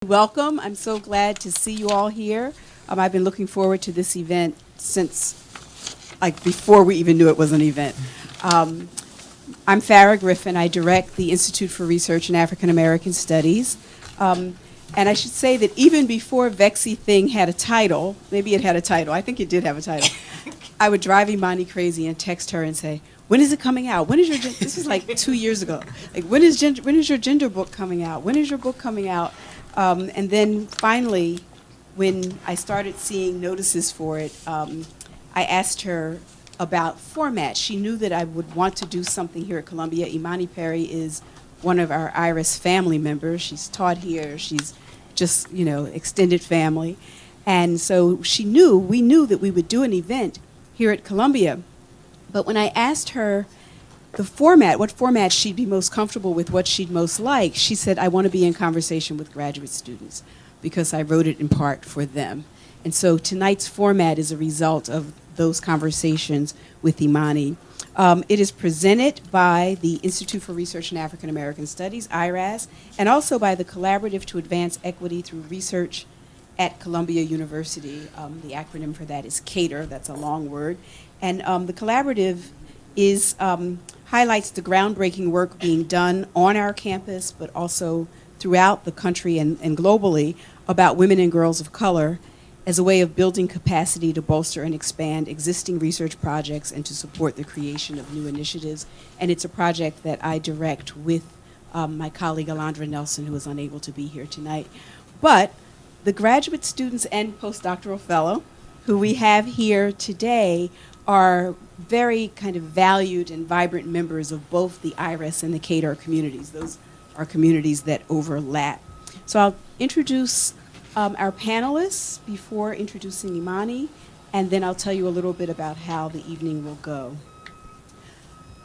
Welcome. I'm so glad to see you all here. I've been looking forward to this event since, before we even knew it was an event. I'm Farrah Griffin. I direct the Institute for Research in African American Studies. And I should say that even before Vexy Thing had a title, maybe it had a title, I think it did have a title, I would drive Imani crazy and text her and say, when is it coming out? When is your, this was like 2 years ago. When is your gender book coming out? When is your book coming out? And then finally, when I started seeing notices for it, I asked her about format. She knew that I would want to do something here at Columbia. Imani Perry is one of our IRIS family members. She's taught here. She's just, extended family. And so we knew that we would do an event here at Columbia. But when I asked her the format, what format she'd be most comfortable with, what she'd most like, she said, I want to be in conversation with graduate students because I wrote it in part for them. And so tonight's format is a result of those conversations with Imani. It is presented by the Institute for Research in African American Studies, IRAS, and also by the Collaborative to Advance Equity Through Research at Columbia University. The acronym for that is CATER, that's a long word. And the Collaborative highlights the groundbreaking work being done on our campus, but also throughout the country and globally about women and girls of color as a way of building capacity to bolster and expand existing research projects and to support the creation of new initiatives. And it's a project that I direct with my colleague Audre Nelson, who is unable to be here tonight. But the graduate students and postdoctoral fellow who we have here today are very kind of valued and vibrant members of both the IRIS and the CATER communities. Those are communities that overlap. So I'll introduce our panelists before introducing Imani, and then I'll tell you a little bit about how the evening will go.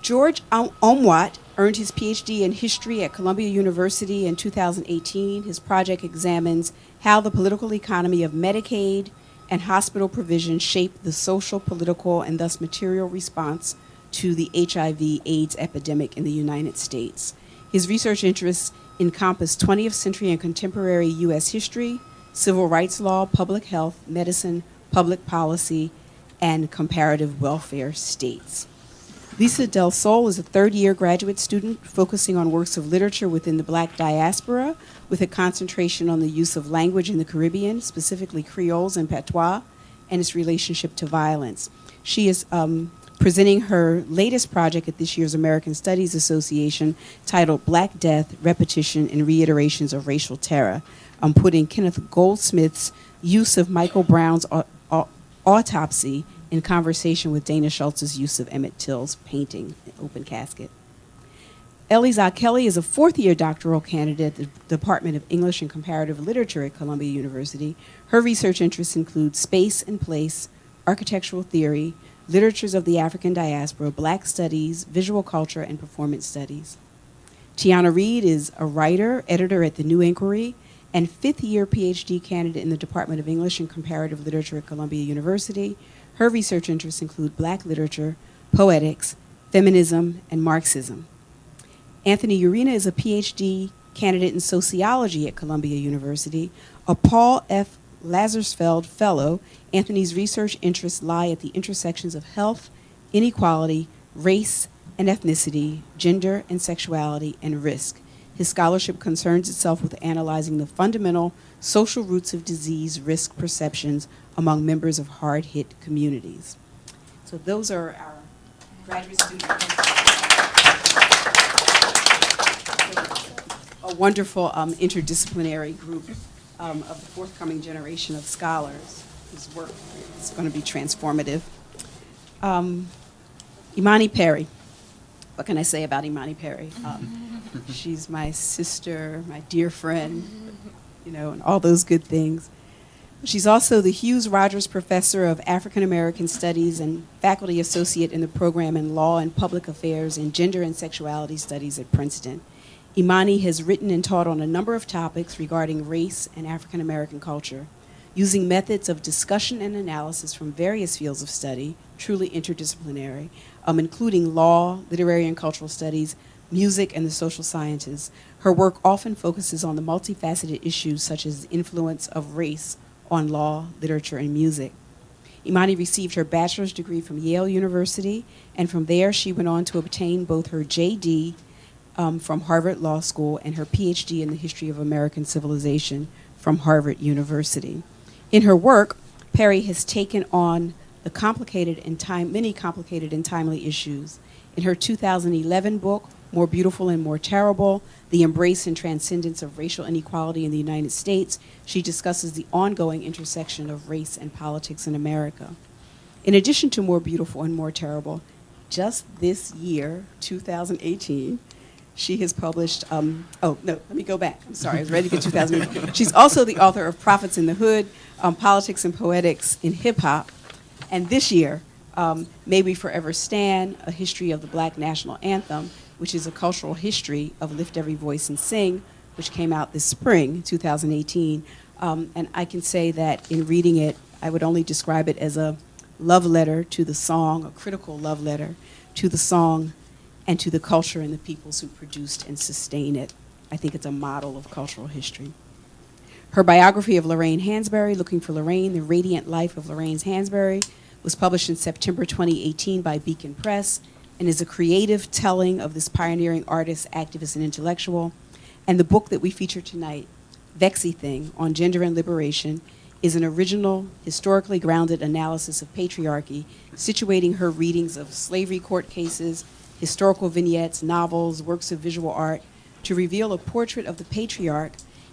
George Aumoithe earned his PhD in history at Columbia University in 2018. His project examines how the political economy of Medicaid and hospital provision shaped the social, political, and thus material response to the HIV/AIDS epidemic in the United States. His research interests encompass 20th century and contemporary U.S. history, civil rights law, public health, medicine, public policy, and comparative welfare states. Lisa Del Sol is a third-year graduate student focusing on works of literature within the Black diaspora, with a concentration on the use of language in the Caribbean, specifically Creoles and Patois, and its relationship to violence. She is presenting her latest project at this year's American Studies Association titled Black Death, Repetition, and Reiterations of Racial Terror, putting Kenneth Goldsmith's use of Michael Brown's autopsy in conversation with Dana Schultz's use of Emmett Till's painting, Open Casket. Elleza Kelley is a fourth-year doctoral candidate at the Department of English and Comparative Literature at Columbia University. Her research interests include space and place, architectural theory, literatures of the African diaspora, Black studies, visual culture, and performance studies. Tiana Reid is a writer, editor at The New Inquiry, and fifth-year PhD candidate in the Department of English and Comparative Literature at Columbia University. Her research interests include Black literature, poetics, feminism, and Marxism. Anthony Urena is a PhD candidate in sociology at Columbia University. A Paul F. Lazarsfeld Fellow, Anthony's research interests lie at the intersections of health, inequality, race and ethnicity, gender and sexuality, and risk. His scholarship concerns itself with analyzing the fundamental social roots of disease risk perceptions among members of hard-hit communities. So those are our graduate students. A wonderful interdisciplinary group of the forthcoming generation of scholars whose work is going to be transformative. Imani Perry. What can I say about Imani Perry? She's my sister, my dear friend, and all those good things. She's also the Hughes-Rogers Professor of African American Studies and faculty associate in the program in Law and Public Affairs and Gender and Sexuality Studies at Princeton. Imani has written and taught on a number of topics regarding race and African American culture, using methods of discussion and analysis from various fields of study, truly interdisciplinary, including law, literary and cultural studies, music, and the social sciences. Her work often focuses on the multifaceted issues such as the influence of race on law, literature, and music. Imani received her bachelor's degree from Yale University, and from there she went on to obtain both her JD from Harvard Law School and her PhD in the history of American civilization from Harvard University. In her work, Perry has taken on the many complicated and timely issues. In her 2011 book, More Beautiful and More Terrible, The Embrace and Transcendence of Racial Inequality in the United States, she discusses the ongoing intersection of race and politics in America. In addition to More Beautiful and More Terrible, just this year, 2018, she has published, let me go back. I'm sorry, I was ready to get 2018. She's also the author of Prophets in the Hood, Politics and Poetics in Hip Hop. And this year, May We Forever Stand, A History of the Black National Anthem, which is a cultural history of Lift Every Voice and Sing, which came out this spring, 2018. And I can say that in reading it, I would only describe it as a love letter to the song, a critical love letter to the song and to the culture and the peoples who produced and sustain it. I think it's a model of cultural history. Her biography of Lorraine Hansberry, Looking for Lorraine, The Radiant Life of Lorraine Hansberry, was published in September 2018 by Beacon Press and is a creative telling of this pioneering artist, activist, and intellectual. And the book that we feature tonight, Vexy Thing, on Gender and Liberation, is an original, historically grounded analysis of patriarchy, situating her readings of slavery court cases, historical vignettes, novels, works of visual art, to reveal a portrait of the patriarch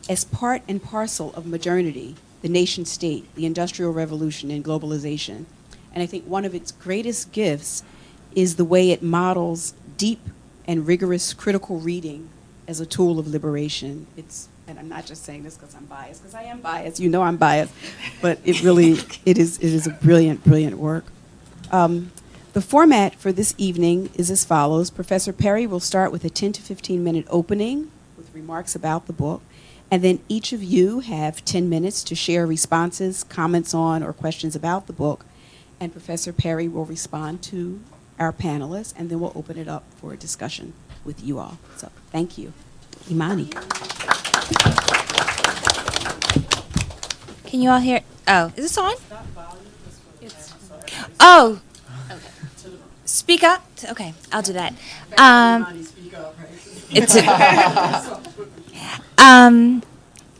as part and parcel of modernity, the nation state, the Industrial Revolution, and globalization. And I think one of its greatest gifts is the way it models deep and rigorous critical reading as a tool of liberation. And I'm not just saying this because I'm biased, because I am biased. You know I'm biased. But it is a brilliant, brilliant work. The format for this evening is as follows. Professor Perry will start with a 10 to 15 minute opening with remarks about the book. And then each of you have 10 minutes to share responses, comments on, or questions about the book. And Professor Perry will respond to our panelists, and then we'll open it up for a discussion with you all. So thank you. Imani. Can you all hear? Oh, is this on? Oh. Okay. Speak up? Okay, I'll do that. Well,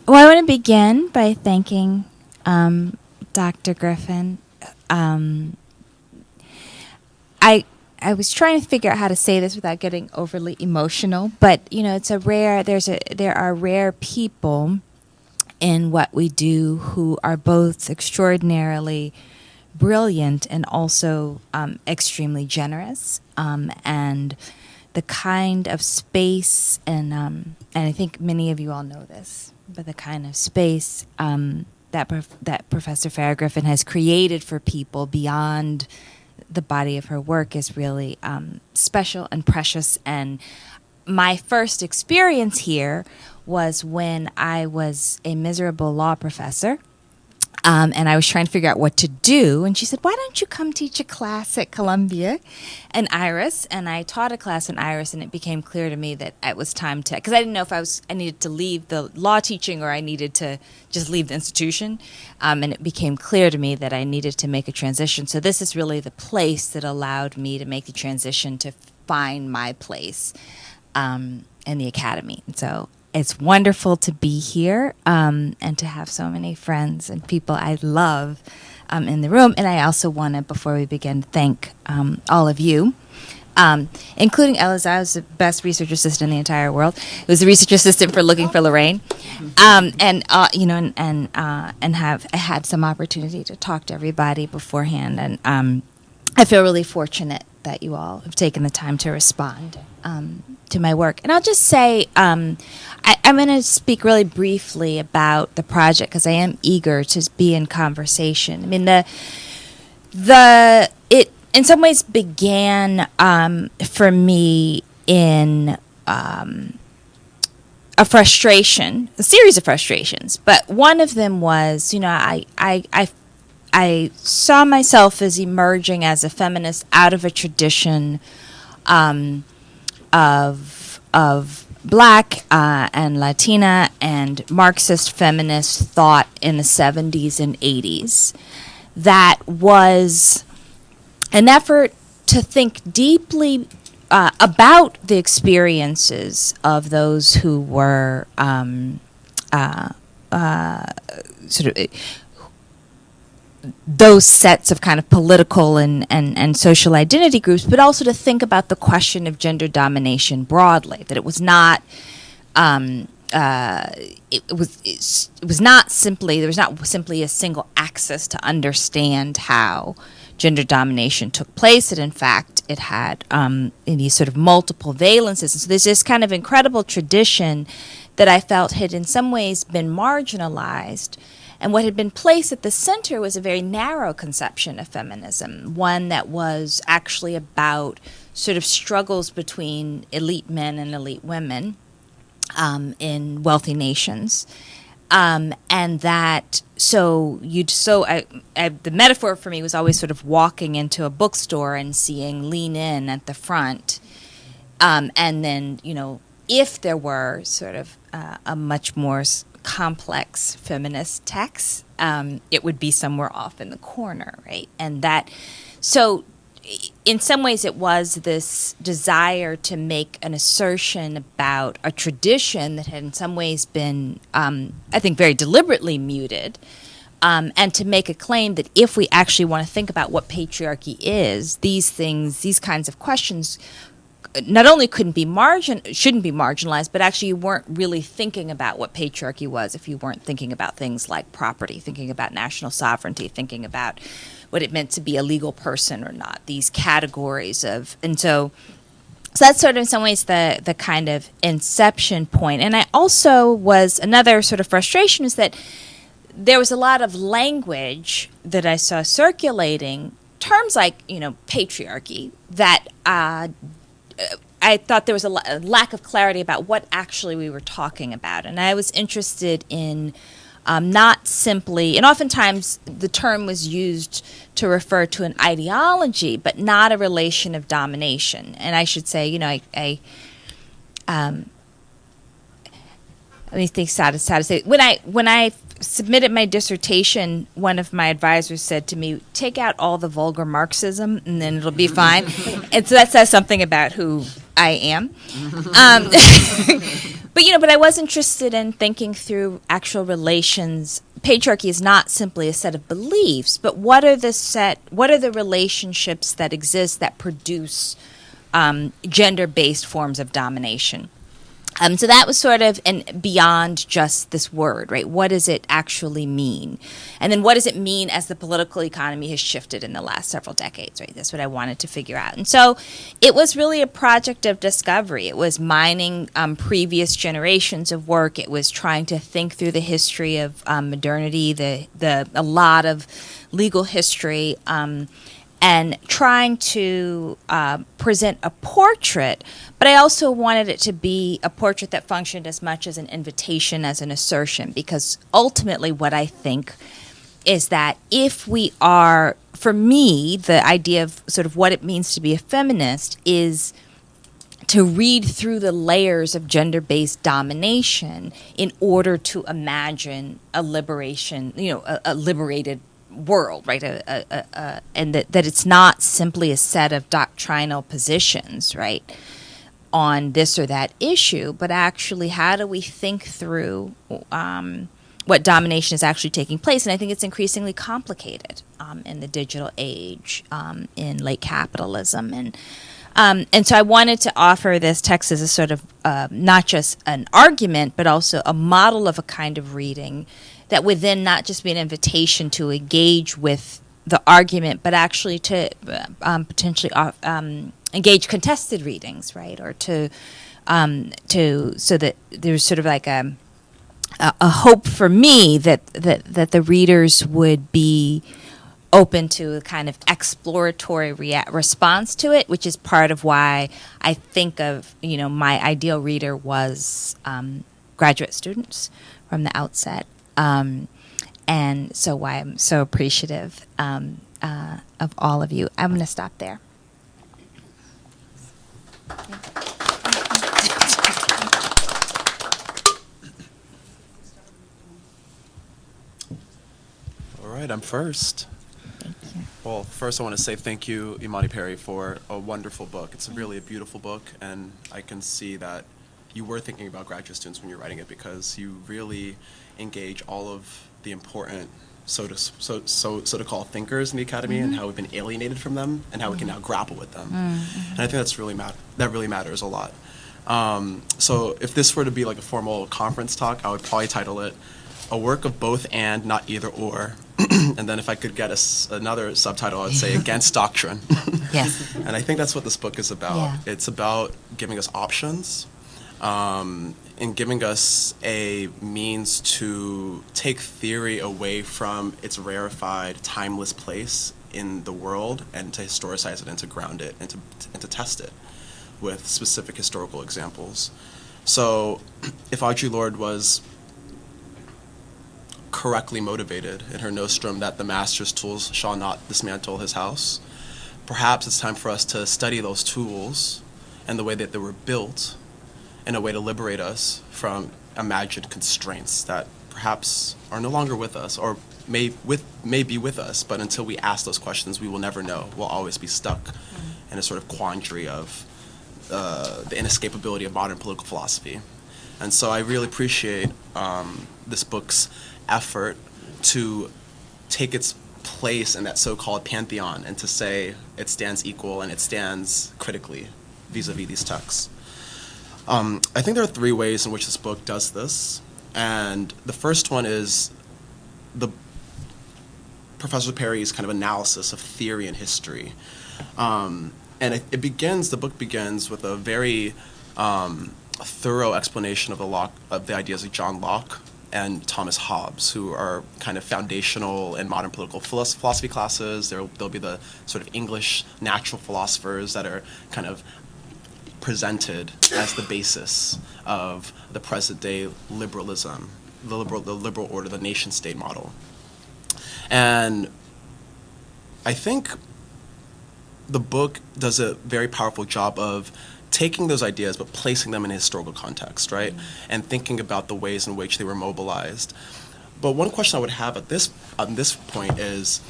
I want to begin by thanking Dr. Griffin. I was trying to figure out how to say this without getting overly emotional, but it's there are rare people in what we do who are both extraordinarily brilliant and also extremely generous, and the kind of space and I think many of you all know this, but the kind of space that Professor Farrah Griffin has created for people beyond the body of her work is really special and precious. And my first experience here was when I was a miserable law professor, and I was trying to figure out what to do. And she said, "Why don't you come teach a class at Columbia and Iris?" And I taught a class in Iris, and it became clear to me that it was time to, because I didn't know if I needed to leave the law teaching or I needed to just leave the institution. And it became clear to me that I needed to make a transition. So this is really the place that allowed me to make the transition to find my place in the academy. And so it's wonderful to be here and to have so many friends and people I love in the room. And I also want to, before we begin, thank all of you, including Elleza, who's the best research assistant in the entire world. Who was the research assistant for Looking for Lorraine, and have had some opportunity to talk to everybody beforehand. And I feel really fortunate that you all have taken the time to respond to my work. And I'll just say, I'm going to speak really briefly about the project because I am eager to be in conversation. I mean, it in some ways began for me in a frustration, a series of frustrations. But one of them was, I saw myself as emerging as a feminist out of a tradition of Black and Latina and Marxist feminist thought in the 70s and 80s that was an effort to think deeply about the experiences of those who were sort of those sets of kind of political and social identity groups, but also to think about the question of gender domination broadly, that it was not it was not simply, there was not simply a single axis to understand how gender domination took place, that in fact it had in these sort of multiple valences. And so there's this kind of incredible tradition that I felt had in some ways been marginalized. And what had been placed at the center was a very narrow conception of feminism, one that was actually about sort of struggles between elite men and elite women in wealthy nations. And that, the metaphor for me was always sort of walking into a bookstore and seeing Lean In at the front. And then, if there were sort of a much more complex feminist text, it would be somewhere off in the corner, right? And that, so in some ways it was this desire to make an assertion about a tradition that had in some ways been, I think, very deliberately muted, and to make a claim that if we actually want to think about what patriarchy is, these things, these kinds of questions not only shouldn't be marginalized, but actually you weren't really thinking about what patriarchy was if you weren't thinking about things like property, thinking about national sovereignty, thinking about what it meant to be a legal person or not, these categories of, and so that's sort of in some ways the kind of inception point. And I also was, another sort of frustration is that there was a lot of language that I saw circulating, terms like, patriarchy, that I thought there was a lack of clarity about what actually we were talking about. And I was interested in not simply, and oftentimes the term was used to refer to an ideology, but not a relation of domination. And I should say, let me think how to say. When I submitted my dissertation, one of my advisors said to me, "Take out all the vulgar Marxism, and then it'll be fine." And so that says something about who I am. But I was interested in thinking through actual relations. Patriarchy is not simply a set of beliefs, but what are the relationships that exist that produce gender-based forms of domination? So that was sort of beyond just this word, right? What does it actually mean? And then what does it mean as the political economy has shifted in the last several decades, right? That's what I wanted to figure out. And so it was really a project of discovery. It was mining previous generations of work. It was trying to think through the history of modernity, a lot of legal history, and trying to present a portrait, but I also wanted it to be a portrait that functioned as much as an invitation as an assertion, because ultimately what I think is that if we are, for me, the idea of sort of what it means to be a feminist is to read through the layers of gender-based domination in order to imagine a liberation, a liberated world, right? And that it's not simply a set of doctrinal positions, right, on this or that issue, but actually how do we think through what domination is actually taking place? And I think it's increasingly complicated in the digital age, in late capitalism, and so I wanted to offer this text as a sort of not just an argument, but also a model of a kind of reading that would then not just be an invitation to engage with the argument, but actually to potentially engage contested readings, right? Or so that there's sort of like a hope for me that the readers would be open to a kind of exploratory response to it, which is part of why I think of, my ideal reader was graduate students from the outset. And so why I'm so appreciative of all of you. I'm going to stop there. right, I'm first. Thank you. Well, first I want to say thank you, Imani Perry, for a wonderful book. It's really a beautiful book, and I can see that you were thinking about graduate students when you're writing it, because you really engage all of the important so to call thinkers in the academy, and how we've been alienated from them, and how we can now grapple with them. And I think that really matters a lot. So if this were to be like a formal conference talk, I would probably title it "A Work of Both and Not Either Or." And then if I could get another subtitle, I would say "Against Doctrine." Yes. And I think that's what this book is about. Yeah. It's about giving us options, and giving us a means to take theory away from its rarefied, timeless place in the world, and to historicize it and to ground it and to test it with specific historical examples. So if Audre Lorde was correctly motivated in her nostrum that the master's tools shall not dismantle his house, perhaps it's time for us to study those tools and the way that they were built in a way to liberate us from imagined constraints that perhaps are no longer with us, or may be with us, but until we ask those questions, we will never know. We'll always be stuck in a sort of quandary of the inescapability of modern political philosophy. And so I really appreciate this book's effort to take its place in that so-called pantheon and to say it stands equal and it stands critically vis-a-vis these texts. I think there are three ways in which this book does this, and the first one is Professor Perry's kind of analysis of theory and history. And the book begins with a very thorough explanation of the ideas of John Locke and Thomas Hobbes, who are kind of foundational in modern political philosophy classes. There'll be the sort of English natural philosophers that are kind of presented as the basis of the present-day liberalism, the liberal order, the nation-state model. And I think the book does a very powerful job of taking those ideas but placing them in a historical context, right? And thinking about the ways in which they were mobilized. But one question I would have on this point is,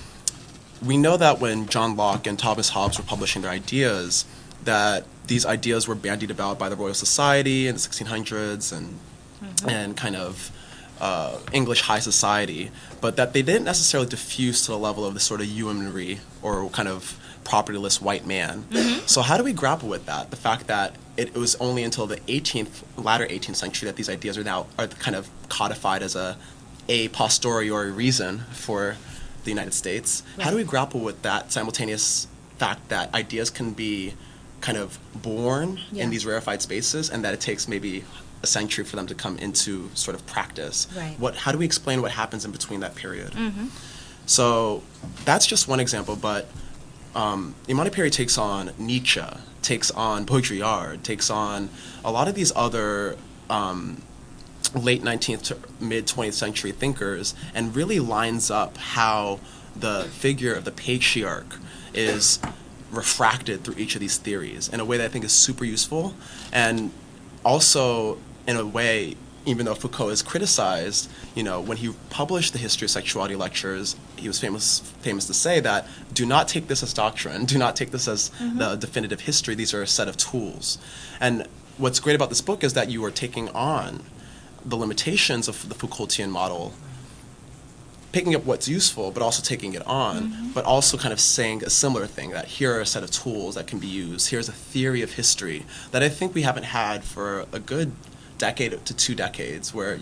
we know that when John Locke and Thomas Hobbes were publishing their ideas, that these ideas were bandied about by the Royal Society in the 1600s and kind of English high society, but that they didn't necessarily diffuse to the level of the sort of yeomanry or kind of propertyless white man. So how do we grapple with that? The fact that it was only until the latter 18th century that these ideas are kind of codified as a posteriori reason for the United States. Right. How do we grapple with that simultaneous fact that ideas can be kind of born in these rarefied spaces, and that it takes maybe a century for them to come into sort of practice? Right. How do we explain what happens in between that period? So that's just one example, but Imani Perry takes on Nietzsche, takes on Baudrillard, takes on a lot of these other late 19th to mid 20th century thinkers, and really lines up how the figure of the patriarch is refracted through each of these theories in a way that I think is super useful, and also in a way, even though Foucault is criticized, when he published the History of Sexuality lectures, he was famous to say that, do not take this as doctrine, do not take this as the definitive history, these are a set of tools. And what's great about this book is that you are taking on the limitations of the Foucaultian model, picking up what's useful, but also taking it on, but also kind of saying a similar thing, that here are a set of tools that can be used, here's a theory of history that I think we haven't had for a good decade to 2 decades, where,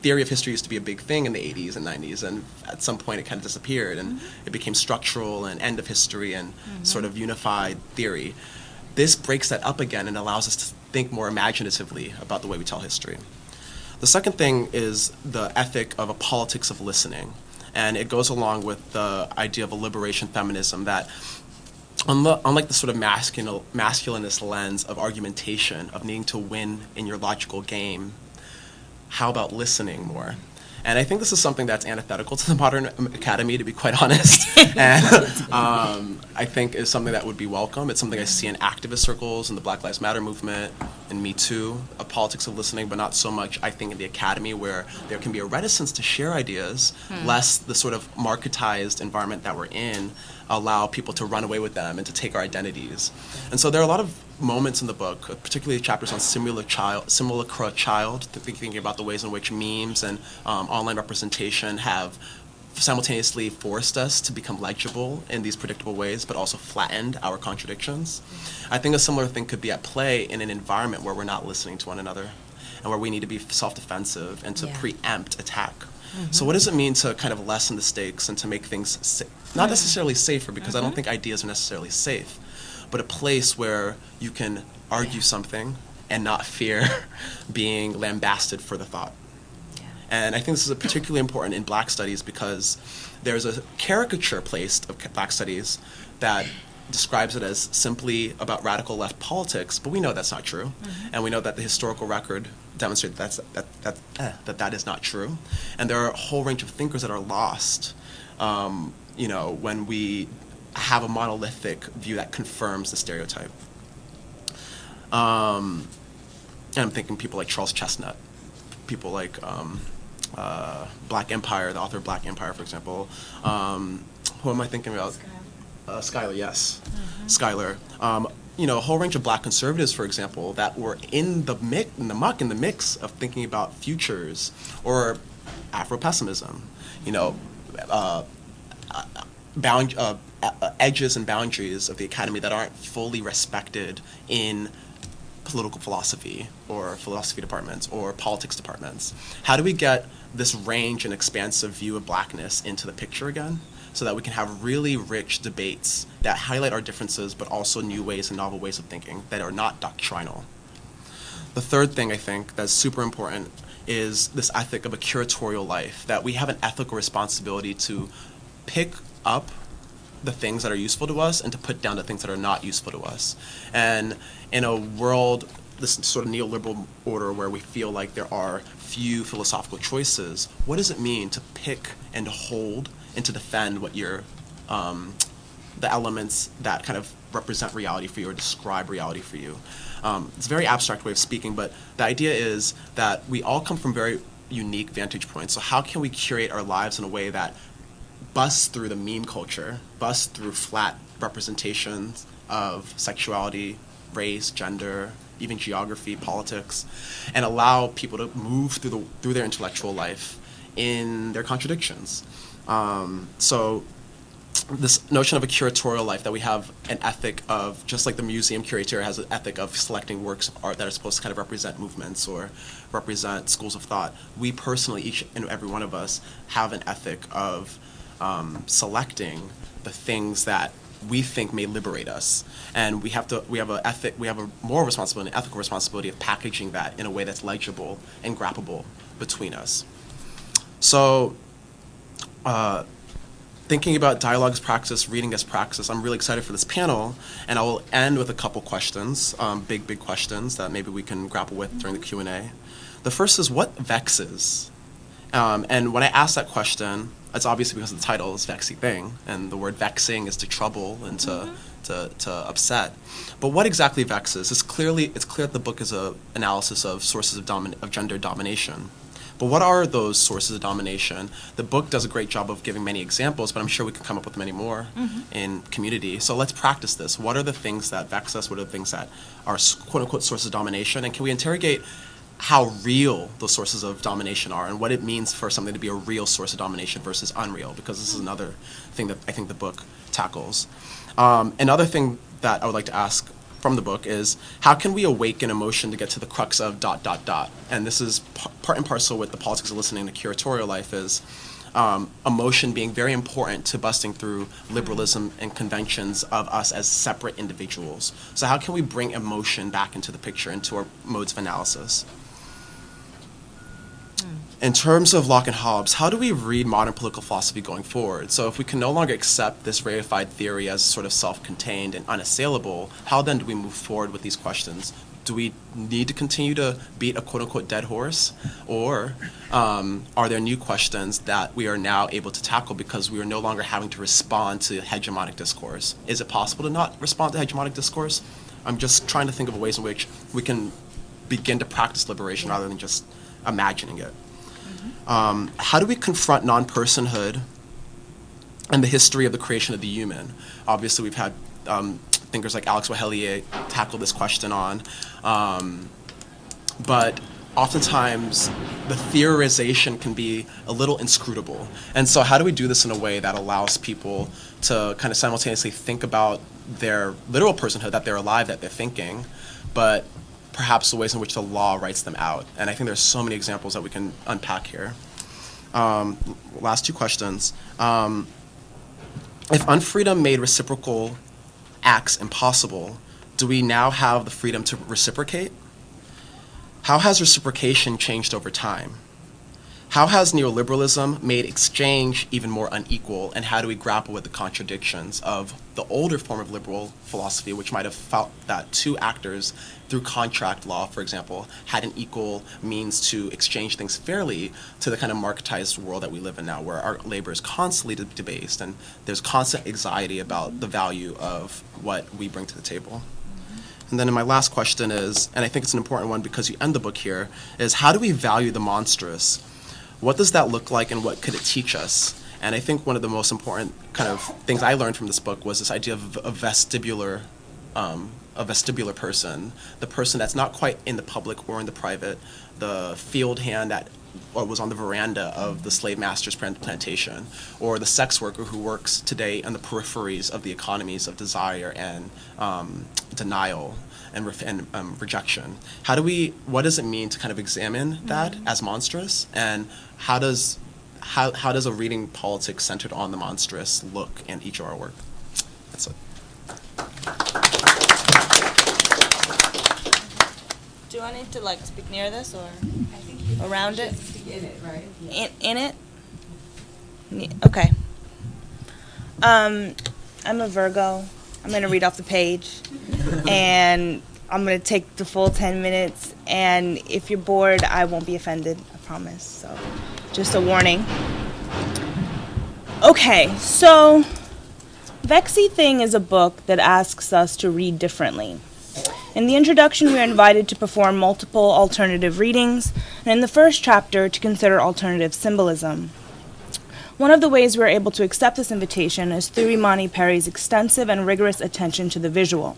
theory of history used to be a big thing in the 80s and 90s, and at some point it kind of disappeared, and it became structural and end of history and sort of unified theory. This breaks that up again and allows us to think more imaginatively about the way we tell history. The second thing is the ethic of a politics of listening, and it goes along with the idea of a liberation feminism that, unlike the sort of masculinist lens of argumentation, of needing to win in your logical game, how about listening more? And I think this is something that's antithetical to the modern academy, to be quite honest. And I think is something that would be welcome. It's something I see in activist circles, in the Black Lives Matter movement, in Me Too, a politics of listening, but not so much, I think, in the academy, where there can be a reticence to share ideas, lest the sort of marketized environment that we're in allow people to run away with them and to take our identities. And so there are a lot of moments in the book, particularly chapters on simulacra child, thinking about the ways in which memes and online representation have simultaneously forced us to become legible in these predictable ways, but also flattened our contradictions. I think a similar thing could be at play in an environment where we're not listening to one another and where we need to be self-defensive and to preempt attack. So what does it mean to kind of lessen the stakes and to make things not necessarily safer, because I don't think ideas are necessarily safe, but a place where you can argue something and not fear being lambasted for the thought. And I think this is particularly important in Black studies because there's a caricature placed of Black studies that describes it as simply about radical left politics, but we know that's not true. And we know that the historical record demonstrates that is not true. And there are a whole range of thinkers that are lost, when we have a monolithic view that confirms the stereotype. And I'm thinking people like Charles Chestnut, people like Black Empire, the author of Black Empire, for example. Who am I thinking about? Schuyler, yes. Schuyler. A whole range of Black conservatives, for example, that were in the mix of thinking about futures or Afro-pessimism, edges and boundaries of the academy that aren't fully respected in political philosophy or philosophy departments or politics departments. How do we get this range and expansive view of Blackness into the picture again, so that we can have really rich debates that highlight our differences, but also new ways and novel ways of thinking that are not doctrinal? The third thing I think that's super important is this ethic of a curatorial life, that we have an ethical responsibility to pick up the things that are useful to us and to put down the things that are not useful to us. And in a world, this sort of neoliberal order where we feel like there are few philosophical choices, what does it mean to pick and to hold and to defend what the elements that kind of represent reality for you or describe reality for you? It's a very abstract way of speaking, but the idea is that we all come from very unique vantage points. So how can we curate our lives in a way that busts through the meme culture, busts through flat representations of sexuality, race, gender, even geography, politics, and allow people to move through their intellectual life in their contradictions? So this notion of a curatorial life, that we have an ethic of, just like the museum curator has an ethic of selecting works of art that are supposed to kind of represent movements or represent schools of thought, we personally, each and every one of us, have an ethic of selecting the things that we think may liberate us, and we have a moral responsibility, an ethical responsibility of packaging that in a way that's legible and grappable between us. So, thinking about dialogue as praxis, reading as praxis, I'm really excited for this panel, and I will end with a couple questions, big questions that maybe we can grapple with during the Q&A. The first is, what vexes? And when I ask that question, it's obviously because the title is Vexy Thing, and the word vexing is to trouble and to upset. But what exactly vexes? It's clear that the book is an analysis of sources of gender domination. But what are those sources of domination? The book does a great job of giving many examples, but I'm sure we can come up with many more in community. So let's practice this. What are the things that vex us? What are the things that are quote-unquote sources of domination? And can we interrogate how real those sources of domination are and what it means for something to be a real source of domination versus unreal? Because this is another thing that I think the book tackles. Another thing that I would like to ask from the book is, how can we awaken emotion to get to the crux of ... And this is part and parcel with the politics of listening, the curatorial life, is emotion being very important to busting through liberalism and conventions of us as separate individuals. So how can we bring emotion back into the picture, into our modes of analysis? In terms of Locke and Hobbes, how do we read modern political philosophy going forward? So if we can no longer accept this reified theory as sort of self-contained and unassailable, how then do we move forward with these questions Do we need to continue to beat a quote-unquote dead horse? Or are there new questions that we are now able to tackle because we are no longer having to respond to hegemonic discourse? Is it possible to not respond to hegemonic discourse? I'm just trying to think of ways in which we can begin to practice liberation rather than just imagining it. How do we confront non-personhood and the history of the creation of the human? Obviously, we've had thinkers like Alex Wahelier tackle this question on, but oftentimes the theorization can be a little inscrutable. And so how do we do this in a way that allows people to kind of simultaneously think about their literal personhood, that they're alive, that they're thinking, but perhaps the ways in which the law writes them out? And I think there's so many examples that we can unpack here. Last two questions. If unfreedom made reciprocal acts impossible, do we now have the freedom to reciprocate? How has reciprocation changed over time? How has neoliberalism made exchange even more unequal, and how do we grapple with the contradictions of the older form of liberal philosophy, which might have felt that two actors, through contract law, for example, had an equal means to exchange things fairly, to the kind of marketized world that we live in now, where our labor is constantly debased and there's constant anxiety about the value of what we bring to the table. And then my last question is, and I think it's an important one because you end the book here, is how do we value the monstrous? What does that look like, and what could it teach us? And I think one of the most important kind of things I learned from this book was this idea of a vestibular person, the person that's not quite in the public or in the private, the field hand that was on the veranda of the slave master's plantation, or the sex worker who works today on the peripheries of the economies of desire and denial and rejection. What does it mean to kind of examine that as monstrous, and how does a reading politics centered on the monstrous look in each of our work? That's it. Do I need to speak near this or around it? In it, right? In it? Okay. I'm a Virgo. I'm going to read off the page, and I'm going to take the full 10 minutes, and if you're bored, I won't be offended, I promise. So just a warning. Okay, so Vexy Thing is a book that asks us to read differently. In the introduction, we are invited to perform multiple alternative readings, and in the first chapter, to consider alternative symbolism. One of the ways we are able to accept this invitation is through Imani Perry's extensive and rigorous attention to the visual.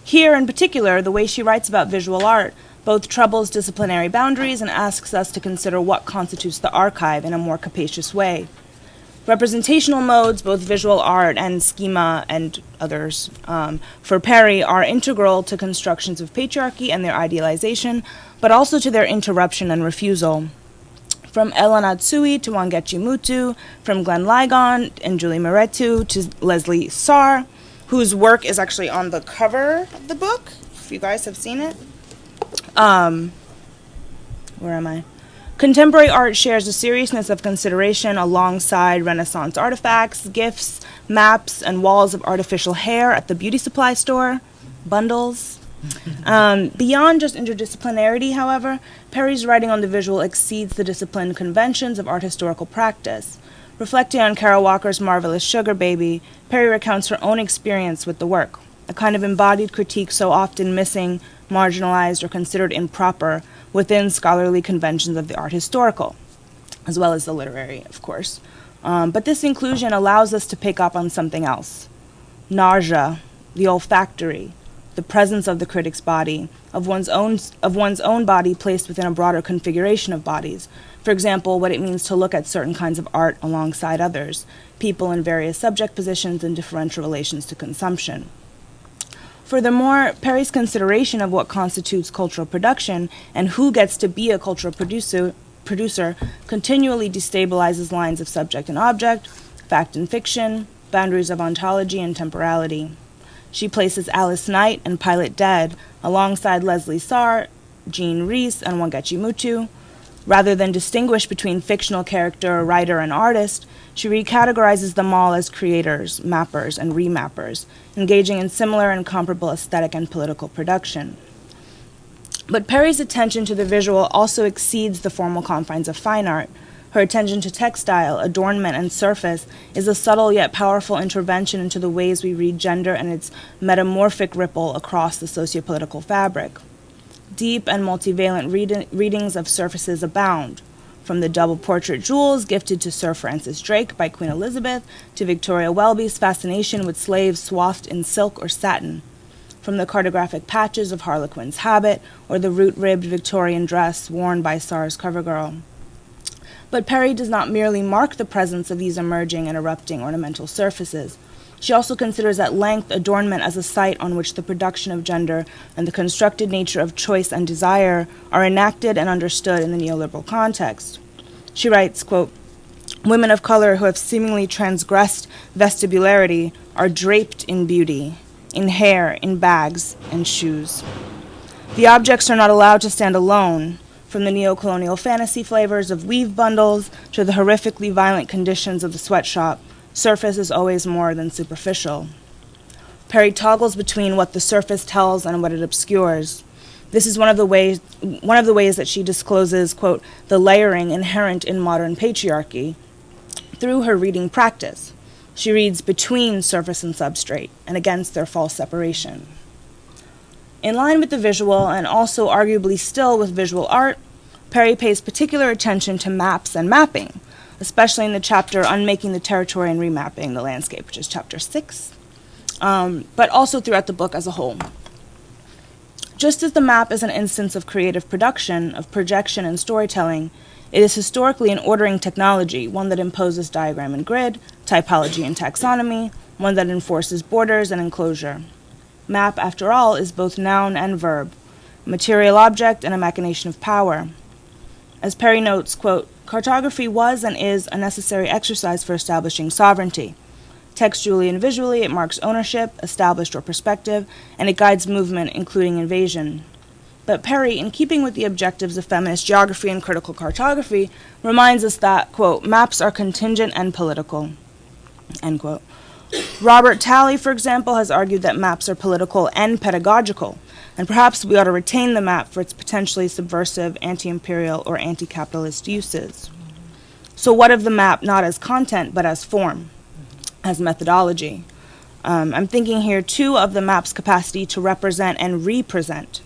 Here, in particular, the way she writes about visual art both troubles disciplinary boundaries and asks us to consider what constitutes the archive in a more capacious way. Representational modes, both visual art and schema and others, for Perry are integral to constructions of patriarchy and their idealization, but also to their interruption and refusal. From Elleza Tsui to Wangechi Mutu, from Glenn Ligon and Julie Moretu to Leslie Sarr, whose work is actually on the cover of the book, if you guys have seen it. Where am I? Contemporary art shares a seriousness of consideration alongside Renaissance artifacts, gifts, maps, and walls of artificial hair at the beauty supply store, bundles. Beyond just interdisciplinarity, however, Perry's writing on the visual exceeds the disciplined conventions of art historical practice. Reflecting on Kara Walker's marvelous Sugar Baby, Perry recounts her own experience with the work, a kind of embodied critique so often missing, marginalized, or considered improper within scholarly conventions of the art historical, as well as the literary, of course. But this inclusion allows us to pick up on something else. Nausea, the olfactory, the presence of the critic's body, of one's own body placed within a broader configuration of bodies. For example, what it means to look at certain kinds of art alongside others, people in various subject positions and differential relations to consumption. Furthermore, Perry's consideration of what constitutes cultural production and who gets to be a cultural producer continually destabilizes lines of subject and object, fact and fiction, boundaries of ontology and temporality. She places Alice Knight and Pilot Dead alongside Leslie Sarr, Jean Rhys, and Wangechi Mutu. Rather than distinguish between fictional character, writer, and artist, she recategorizes them all as creators, mappers, and remappers, engaging in similar and comparable aesthetic and political production. But Perry's attention to the visual also exceeds the formal confines of fine art. Her attention to textile, adornment, and surface is a subtle yet powerful intervention into the ways we read gender and its metamorphic ripple across the sociopolitical fabric. Deep and multivalent readings of surfaces abound, from the double portrait jewels gifted to Sir Francis Drake by Queen Elizabeth to Victoria Welby's fascination with slaves swathed in silk or satin, from the cartographic patches of Harlequin's habit or the root-ribbed Victorian dress worn by Sar's covergirl. But Perry does not merely mark the presence of these emerging and erupting ornamental surfaces. She also considers at length adornment as a site on which the production of gender and the constructed nature of choice and desire are enacted and understood in the neoliberal context. She writes, quote, "Women of color who have seemingly transgressed vestibularity are draped in beauty, in hair, in bags, and shoes. The objects are not allowed to stand alone, from the neo-colonial fantasy flavors of weave bundles to the horrifically violent conditions of the sweatshop. Surface is always more than superficial." Perry toggles between what the surface tells and what it obscures. This is one of the ways that she discloses, quote, the layering inherent in modern patriarchy. Through her reading practice, she reads between surface and substrate and against their false separation. In line with the visual, and also arguably still with visual art, Perry pays particular attention to maps and mapping, especially in the chapter Unmaking the Territory and Remapping the Landscape, which is chapter 6, but also throughout the book as a whole. Just as the map is an instance of creative production, of projection and storytelling, it is historically an ordering technology, one that imposes diagram and grid, typology and taxonomy, one that enforces borders and enclosure. Map, after all, is both noun and verb, material object and a machination of power. As Perry notes, quote, "Cartography was and is a necessary exercise for establishing sovereignty. Textually and visually, it marks ownership, established or perspective, and it guides movement, including invasion." But Perry, in keeping with the objectives of feminist geography and critical cartography, reminds us that, quote, "maps are contingent and political," end quote. Robert Talley, for example, has argued that maps are political and pedagogical, and perhaps we ought to retain the map for its potentially subversive, anti-imperial, or anti-capitalist uses. So what of the map not as content, but as form, as methodology? I'm thinking here, too, of the map's capacity to represent and represent.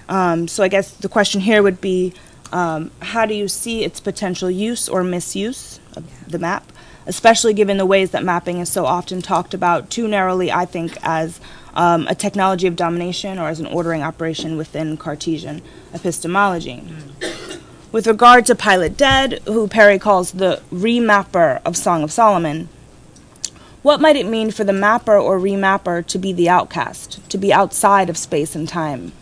So I guess the question here would be, how do you see its potential use or misuse of the map, especially given the ways that mapping is so often talked about too narrowly, I think, as a technology of domination or as an ordering operation within Cartesian epistemology. With regard to Pilot Dead, who Perry calls the remapper of Song of Solomon, what might it mean for the mapper or remapper to be the outcast, to be outside of space and time?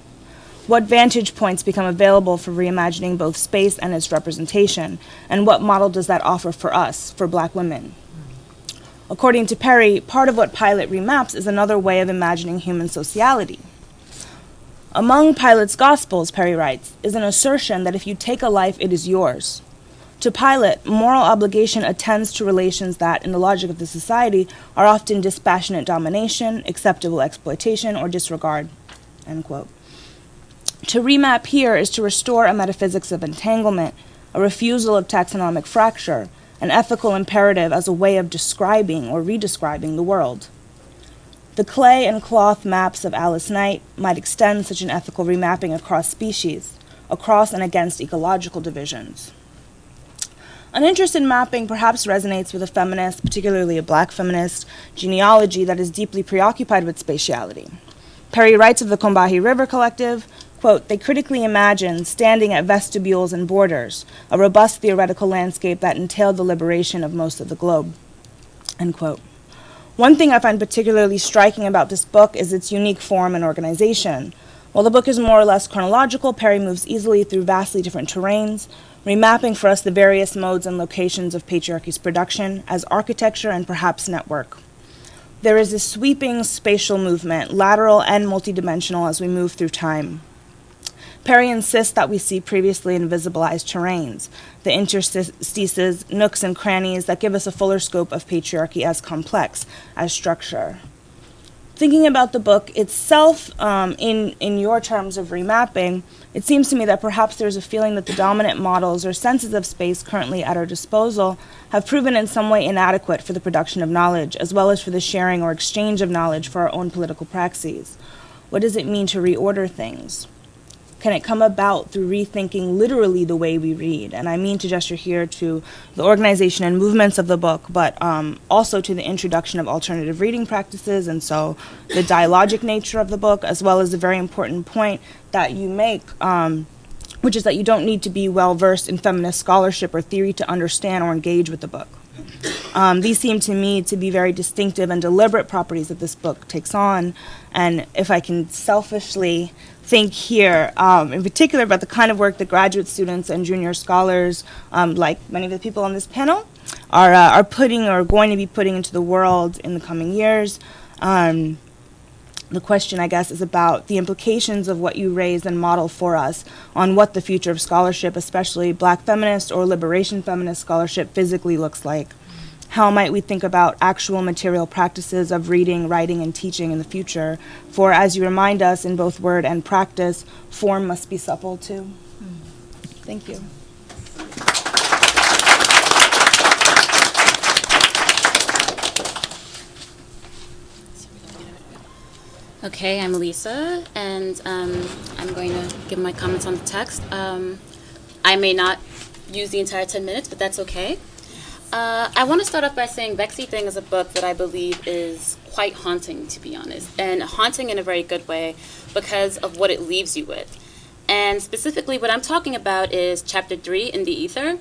What vantage points become available for reimagining both space and its representation, and what model does that offer for us, for Black women? According to Perry, part of what Pilot remaps is another way of imagining human sociality. Among Pilot's Gospels, Perry writes, is an assertion that if you take a life, it is yours. To Pilot, moral obligation attends to relations that, in the logic of the society, are often dispassionate domination, acceptable exploitation, or disregard, end quote. To remap here is to restore a metaphysics of entanglement, a refusal of taxonomic fracture, an ethical imperative as a way of describing or redescribing the world. The clay and cloth maps of Alice Knight might extend such an ethical remapping across species, across and against ecological divisions. An interest in mapping perhaps resonates with a feminist, particularly a Black feminist, genealogy that is deeply preoccupied with spatiality. Perry writes of the Combahee River Collective, quote, "They critically imagined standing at vestibules and borders, a robust theoretical landscape that entailed the liberation of most of the globe," end quote. One thing I find particularly striking about this book is its unique form and organization. While the book is more or less chronological, Perry moves easily through vastly different terrains, remapping for us the various modes and locations of patriarchy's production as architecture and perhaps network. There is a sweeping spatial movement, lateral and multidimensional, as we move through time. Perry insists that we see previously invisibilized terrains, the interstices, nooks, and crannies that give us a fuller scope of patriarchy as complex, as structure. thinking about the book itself, in your terms of remapping, it seems to me that perhaps there's a feeling that the dominant models or senses of space currently at our disposal have proven in some way inadequate for the production of knowledge, as well as for the sharing or exchange of knowledge for our own political praxes. What does it mean to reorder things? Can it come about through rethinking literally the way we read? And I mean to gesture here to the organization and movements of the book, but also to the introduction of alternative reading practices, and so the dialogic nature of the book, as well as the very important point that you make, which is that you don't need to be well-versed in feminist scholarship or theory to understand or engage with the book. These seem to me to be very distinctive and deliberate properties that this book takes on, and if I can selfishly think here, in particular about the kind of work that graduate students and junior scholars, like many of the people on this panel, are putting or going to be putting into the world in the coming years. The question, I guess, is about the implications of what you raise and model for us on what the future of scholarship, especially Black feminist or liberation feminist scholarship, physically looks like. How might we think about actual material practices of reading, writing, and teaching in the future? For as you remind us in both word and practice, form must be supple too. Thank you. Okay, I'm Elleza, and I'm going to give my comments on the text. I may not use the entire 10 minutes, but that's okay. I want to start off by saying Vexy Thing is a book that I believe is quite haunting, to be honest, and haunting in a very good way because of what it leaves you with. And specifically what I'm talking about is Chapter 3 in the Ether,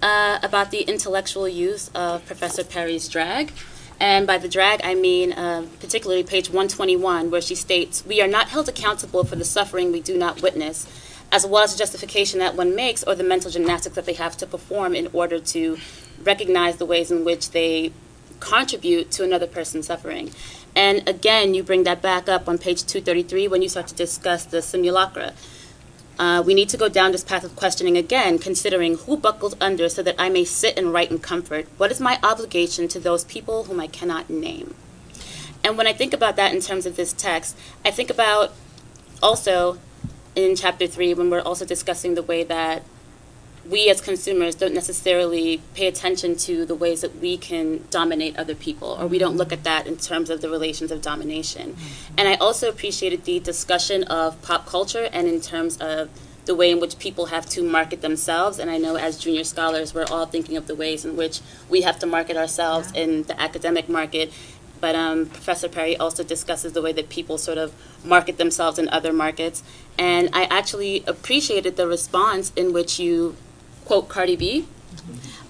about the intellectual use of Professor Perry's drag. And by the drag, I mean particularly page 121, where she states, "We are not held accountable for the suffering we do not witness, as well as the justification that one makes or the mental gymnastics that they have to perform in order to recognize the ways in which they contribute to another person's suffering." And again, you bring that back up on page 233 when you start to discuss the simulacra. We need to go down this path of questioning again, considering who buckled under so that I may sit and write in comfort. What is my obligation to those people whom I cannot name? And when I think about that in terms of this text, I think about also in Chapter 3 when we're also discussing the way that we as consumers don't necessarily pay attention to the ways that we can dominate other people, or we don't look at that in terms of the relations of domination. And I also appreciated the discussion of pop culture and in terms of the way in which people have to market themselves. And I know as junior scholars, we're all thinking of the ways in which we have to market ourselves in the academic market. But Professor Perry also discusses the way that people sort of market themselves in other markets. And I actually appreciated the response in which you quote Cardi B.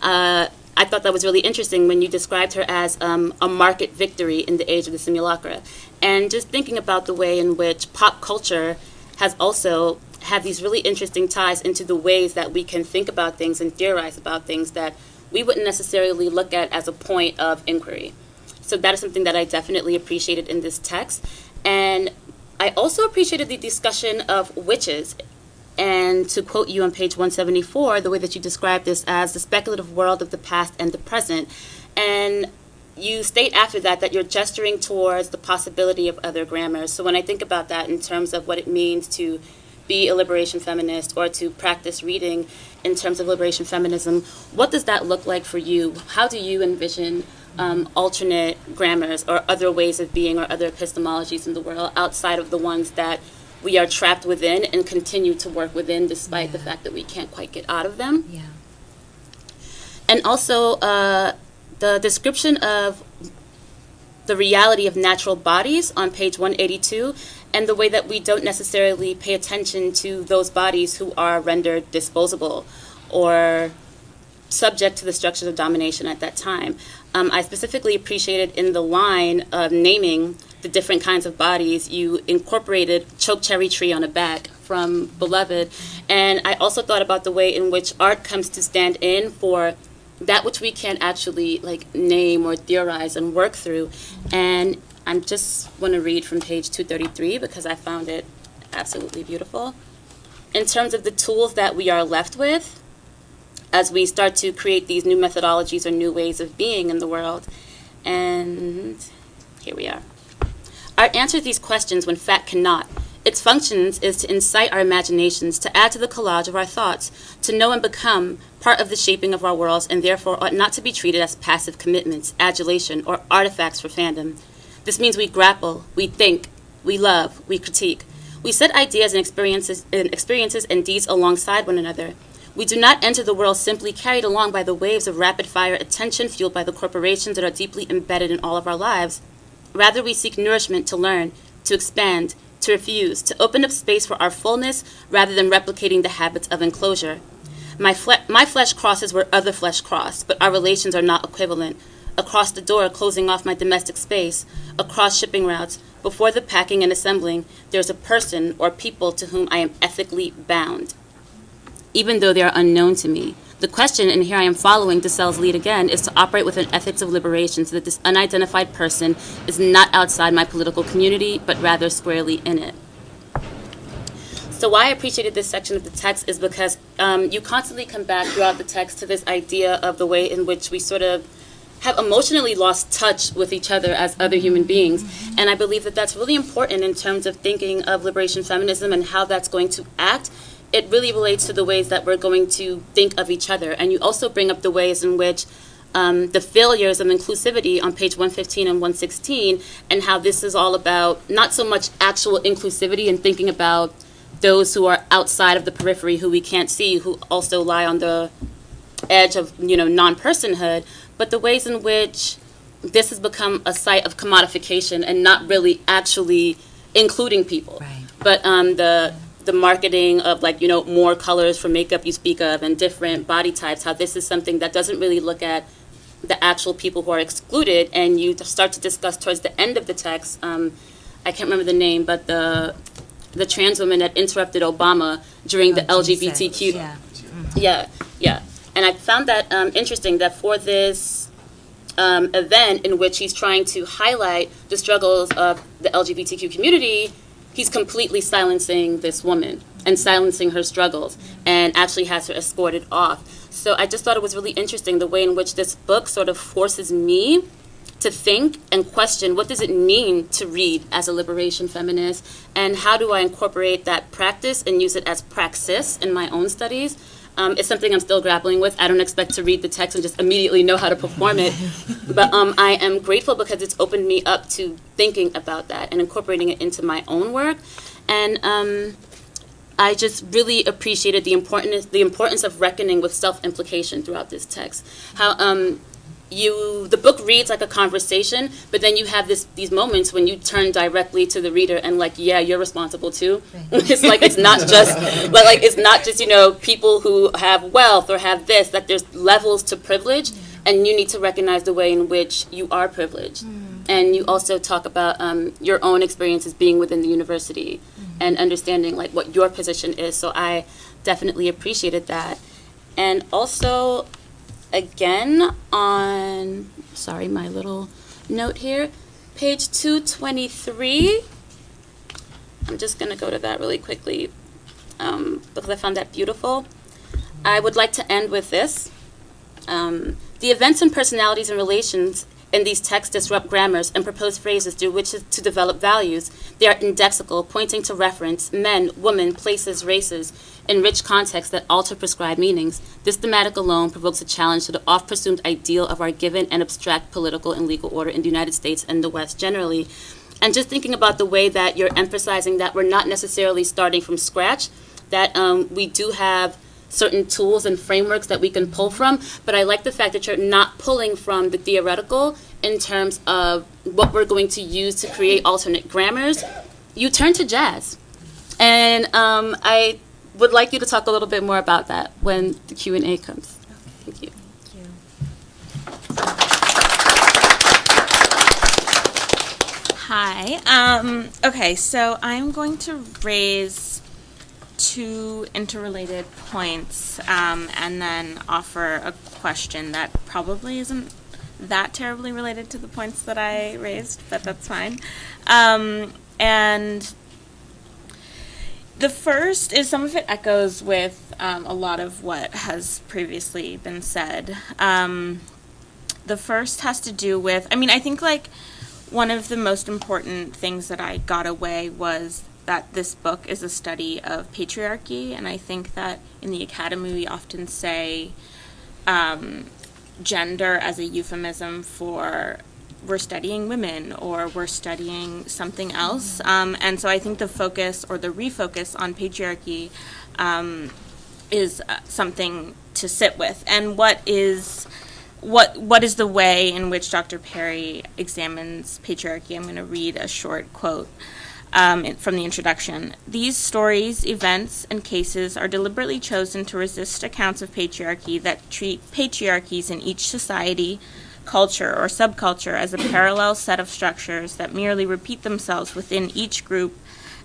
I thought that was really interesting when you described her as a market victory in the age of the simulacra. And just thinking about the way in which pop culture has also had these really interesting ties into the ways that we can think about things and theorize about things that we wouldn't necessarily look at as a point of inquiry. So that is something that I definitely appreciated in this text. And I also appreciated the discussion of witches. And to quote you on page 174, the way that you described this as the speculative world of the past and the present. And you state after that that you're gesturing towards the possibility of other grammars. So when I think about that in terms of what it means to be a liberation feminist or to practice reading in terms of liberation feminism, what does that look like for you? How do you envision alternate grammars or other ways of being or other epistemologies in the world outside of the ones that we are trapped within and continue to work within despite the fact that we can't quite get out of them? Yeah. And also the description of the reality of natural bodies on page 182 and the way that we don't necessarily pay attention to those bodies who are rendered disposable or subject to the structures of domination at that time. I specifically appreciated in the line of naming the different kinds of bodies, you incorporated Choke Cherry Tree on a Back from Beloved. And I also thought about the way in which art comes to stand in for that which we can't actually name or theorize and work through. And I just want to read from page 233 because I found it absolutely beautiful. In terms of the tools that we are left with, as we start to create these new methodologies or new ways of being in the world. And here we are. Art answers these questions when fact cannot. Its functions is to incite our imaginations, to add to the collage of our thoughts, to know and become part of the shaping of our worlds, and therefore ought not to be treated as passive commitments, adulation, or artifacts for fandom. This means we grapple, we think, we love, we critique. We set ideas and experiences and deeds alongside one another. We do not enter the world simply carried along by the waves of rapid-fire attention fueled by the corporations that are deeply embedded in all of our lives. Rather, we seek nourishment to learn, to expand, to refuse, to open up space for our fullness rather than replicating the habits of enclosure. My flesh crosses where other flesh cross, but our relations are not equivalent. Across the door, closing off my domestic space, across shipping routes, before the packing and assembling, there's a person or people to whom I am ethically bound, even though they are unknown to me. The question, and here I am following DeSelle's lead again, is to operate with an ethics of liberation so that this unidentified person is not outside my political community, but rather squarely in it. So why I appreciated this section of the text is because you constantly come back throughout the text to this idea of the way in which we sort of have emotionally lost touch with each other as other human beings. And I believe that that's really important in terms of thinking of liberation feminism and how that's going to act. It really relates to the ways that we're going to think of each other. And you also bring up the ways in which the failures of inclusivity on page 115 and 116, and how this is all about not so much actual inclusivity and thinking about those who are outside of the periphery, who we can't see, who also lie on the edge of, non-personhood, but the ways in which this has become a site of commodification and not really actually including people. Right. But the marketing of more colors for makeup you speak of and different body types, how this is something that doesn't really look at the actual people who are excluded, and you start to discuss towards the end of the text, I can't remember the name, but the trans woman that interrupted Obama during the LGBTQ. Yeah. Yeah. And I found that interesting that for this event in which he's trying to highlight the struggles of the LGBTQ community, he's completely silencing this woman and silencing her struggles and actually has her escorted off. So I just thought it was really interesting the way in which this book sort of forces me to think and question, what does it mean to read as a liberation feminist, and how do I incorporate that practice and use it as praxis in my own studies? It's something I'm still grappling with. I don't expect to read the text and just immediately know how to perform it. But I am grateful because it's opened me up to thinking about that and incorporating it into my own work. And I just really appreciated the importance of reckoning with self-implication throughout this text. How the book reads like a conversation, but then you have these moments when you turn directly to the reader and you're responsible too. Right. It's not just people who have wealth or have this, that there's levels to privilege, and you need to recognize the way in which you are privileged. And you also talk about your own experiences being within the university and understanding what your position is. So I definitely appreciated that. And also, again, on, sorry, my little note here, page 223. I'm just going to go to that really quickly because I found that beautiful. I would like to end with this. The events and personalities and relations in these texts disrupt grammars and propose phrases through which to develop values. They are indexical, pointing to reference, men, women, places, races, in rich contexts that alter prescribed meanings. This thematic alone provokes a challenge to the oft-presumed ideal of our given and abstract political and legal order in the United States and the West generally. And just thinking about the way that you're emphasizing that we're not necessarily starting from scratch, that we do have certain tools and frameworks that we can pull from, but I like the fact that you're not pulling from the theoretical in terms of what we're going to use to create alternate grammars. You turn to jazz. And I would like you to talk a little bit more about that when the Q&A comes. Thank you. Hi. Okay, so I'm going to raise two interrelated points and then offer a question that probably isn't that terribly related to the points that I raised, but that's fine. And the first is, some of it echoes with a lot of what has previously been said. The first has to do with, I think one of the most important things that I got away was that this book is a study of patriarchy, and I think that in the academy we often say gender as a euphemism for we're studying women or we're studying something else. And so I think the focus or the refocus on patriarchy is something to sit with. And what is the way in which Dr. Perry examines patriarchy? I'm going to read a short quote from the introduction. These stories, events, and cases are deliberately chosen to resist accounts of patriarchy that treat patriarchies in each society, culture, or subculture as a parallel set of structures that merely repeat themselves within each group,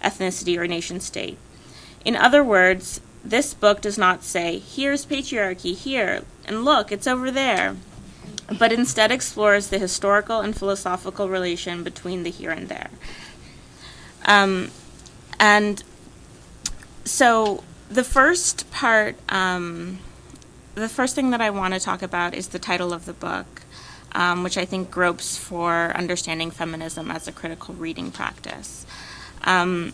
ethnicity, or nation-state. In other words, this book does not say, here's patriarchy here, and look, it's over there, but instead explores the historical and philosophical relation between the here and there. And so the first part, the first thing that I want to talk about is the title of the book, which I think gropes for understanding feminism as a critical reading practice. And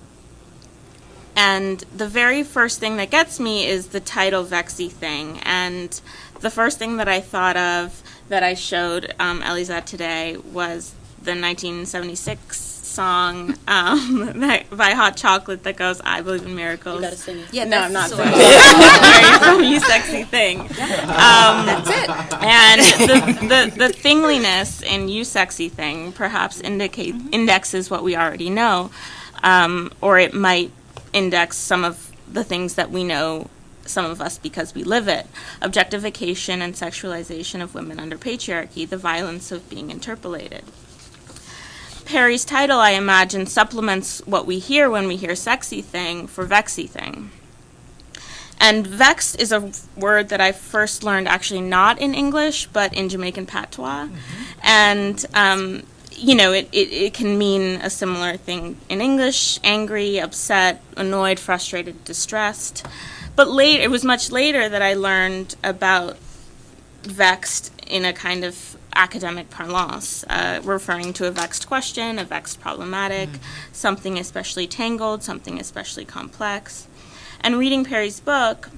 the very first thing that gets me is the title Vexy Thing. And the first thing that I thought of that I showed Elleza today was the 1976 song by Hot Chocolate that goes, I believe in miracles. You gotta sing it. Yeah, no, I'm not singing it. From You Sexy Thing. That's it. And the thingliness in You Sexy Thing perhaps indexes what we already know, or it might index some of the things that we know, some of us, because we live it. Objectification and sexualization of women under patriarchy, the violence of being interpolated. Perry's title, I imagine, supplements what we hear when we hear sexy thing for vexy thing. And vexed is a word that I first learned actually not in English, but in Jamaican patois. And, it can mean a similar thing in English: angry, upset, annoyed, frustrated, distressed. But it was much later that I learned about vexed in a kind of academic parlance, referring to a vexed question, a vexed problematic, something especially tangled, something especially complex. And reading Perry's book,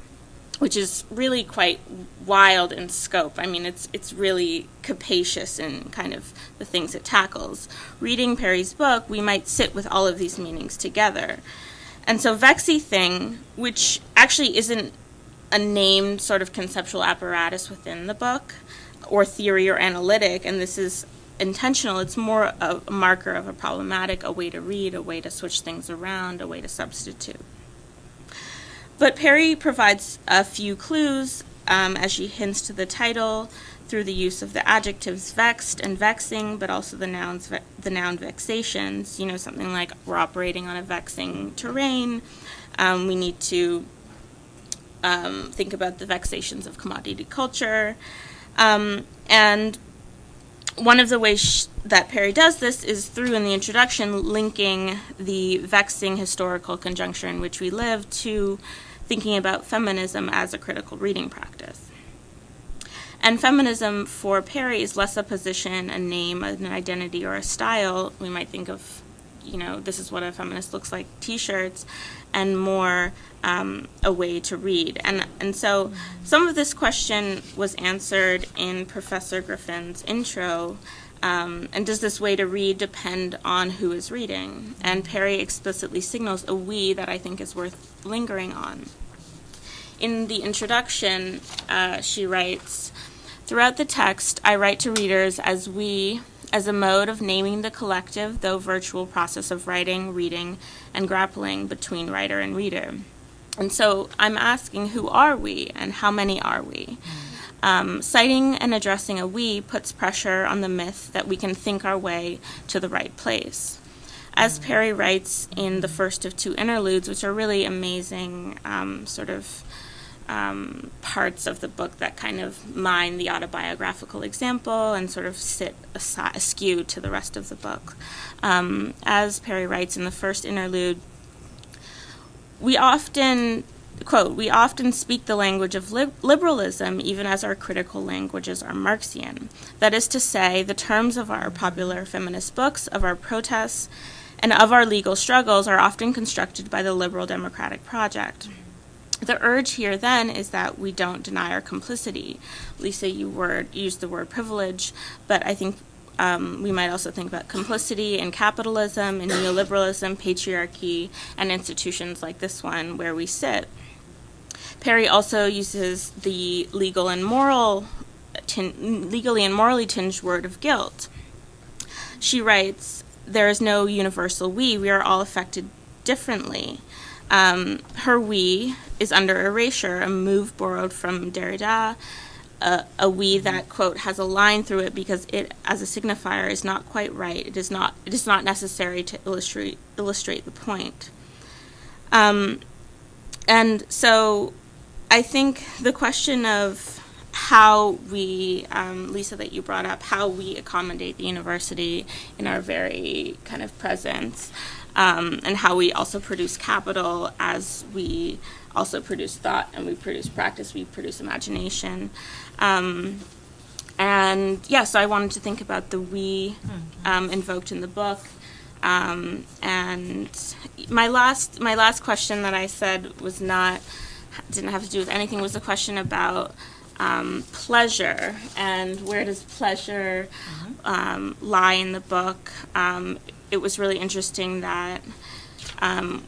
which is really quite wild in scope, I mean, it's really capacious in kind of the things it tackles. Reading Perry's book, we might sit with all of these meanings together. And so Vexy Thing, which actually isn't a named sort of conceptual apparatus within the book, or theory or analytic, and this is intentional, it's more a marker of a problematic, a way to read, a way to switch things around, a way to substitute. But Perry provides a few clues as she hints to the title through the use of the adjectives vexed and vexing, but also the noun vexations, something like we're operating on a vexing terrain, we need to think about the vexations of commodity culture. And one of the ways that Perry does this is through, in the introduction, linking the vexing historical conjuncture in which we live to thinking about feminism as a critical reading practice. And feminism for Perry is less a position, a name, an identity, or a style. We might think of, this is what a feminist looks like, t-shirts, and more a way to read. And so some of this question was answered in Professor Griffin's intro. And does this way to read depend on who is reading? And Perry explicitly signals a we that I think is worth lingering on. In the introduction, she writes, throughout the text, I write to readers as we, as a mode of naming the collective, though virtual process of writing, reading, and grappling between writer and reader. And so I'm asking, who are we, and how many are we? Citing and addressing a we puts pressure on the myth that we can think our way to the right place. As Perry writes in the first of two interludes, which are really amazing parts of the book that kind of mine the autobiographical example and sort of sit askew to the rest of the book. As Perry writes in the first interlude, we often quote, "We often speak the language of liberalism even as our critical languages are Marxian. That is to say, the terms of our popular feminist books, of our protests, and of our legal struggles are often constructed by the liberal democratic project. The urge here, then, is that we don't deny our complicity." Lisa, you used the word privilege, but I think we might also think about complicity in capitalism, in neoliberalism, patriarchy, and institutions like this one where we sit. Perry also uses the legally and morally tinged word of guilt. She writes, "There is no universal we are all affected differently." Her we is under erasure, a move borrowed from Derrida, a we that, quote, "has a line through it because it, as a signifier, is not quite right. It is not necessary to illustrate the point." And so I think the question of how we, Lisa, that you brought up, how we accommodate the university in our very kind of presence, and how we also produce capital as we also produce thought and we produce practice, we produce imagination. And yeah, so I wanted to think about the we invoked in the book. And my last question that I said didn't have to do with anything, was a question about pleasure and where does pleasure lie in the book. It was really interesting that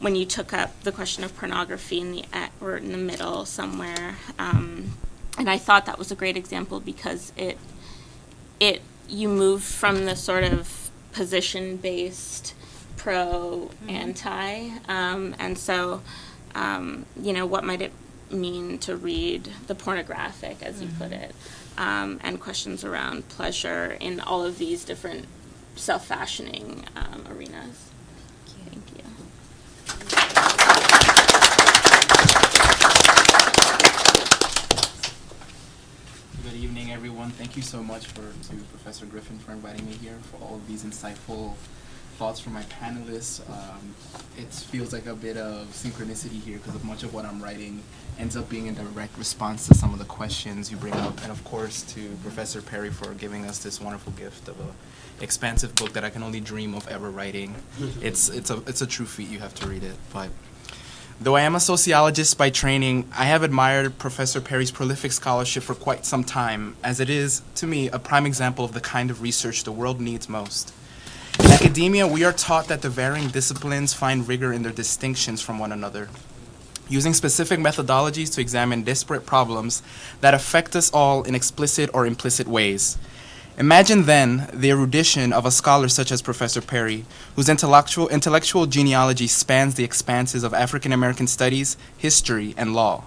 when you took up the question of pornography in the middle somewhere, and I thought that was a great example because you moved from the sort of position-based pro-anti, and so what might it mean to read the pornographic, as you put it, and questions around pleasure in all of these different self-fashioning arenas. Thank you. Good evening, everyone. Thank you so much to Professor Griffin for inviting me here, for all of these insightful thoughts from my panelists. It feels like a bit of synchronicity here because of much of what I'm writing ends up being in direct response to some of the questions you bring up, and of course to Professor Perry for giving us this wonderful gift of a expansive book that I can only dream of ever writing. It's a true feat. You have to read it. But though I am a sociologist by training, I have admired Professor Perry's prolific scholarship for quite some time, as it is, to me, a prime example of the kind of research the world needs most. In academia, we are taught that the varying disciplines find rigor in their distinctions from one another, using specific methodologies to examine disparate problems that affect us all in explicit or implicit ways. Imagine then the erudition of a scholar such as Professor Perry, whose intellectual genealogy spans the expanses of African American studies, history, and law.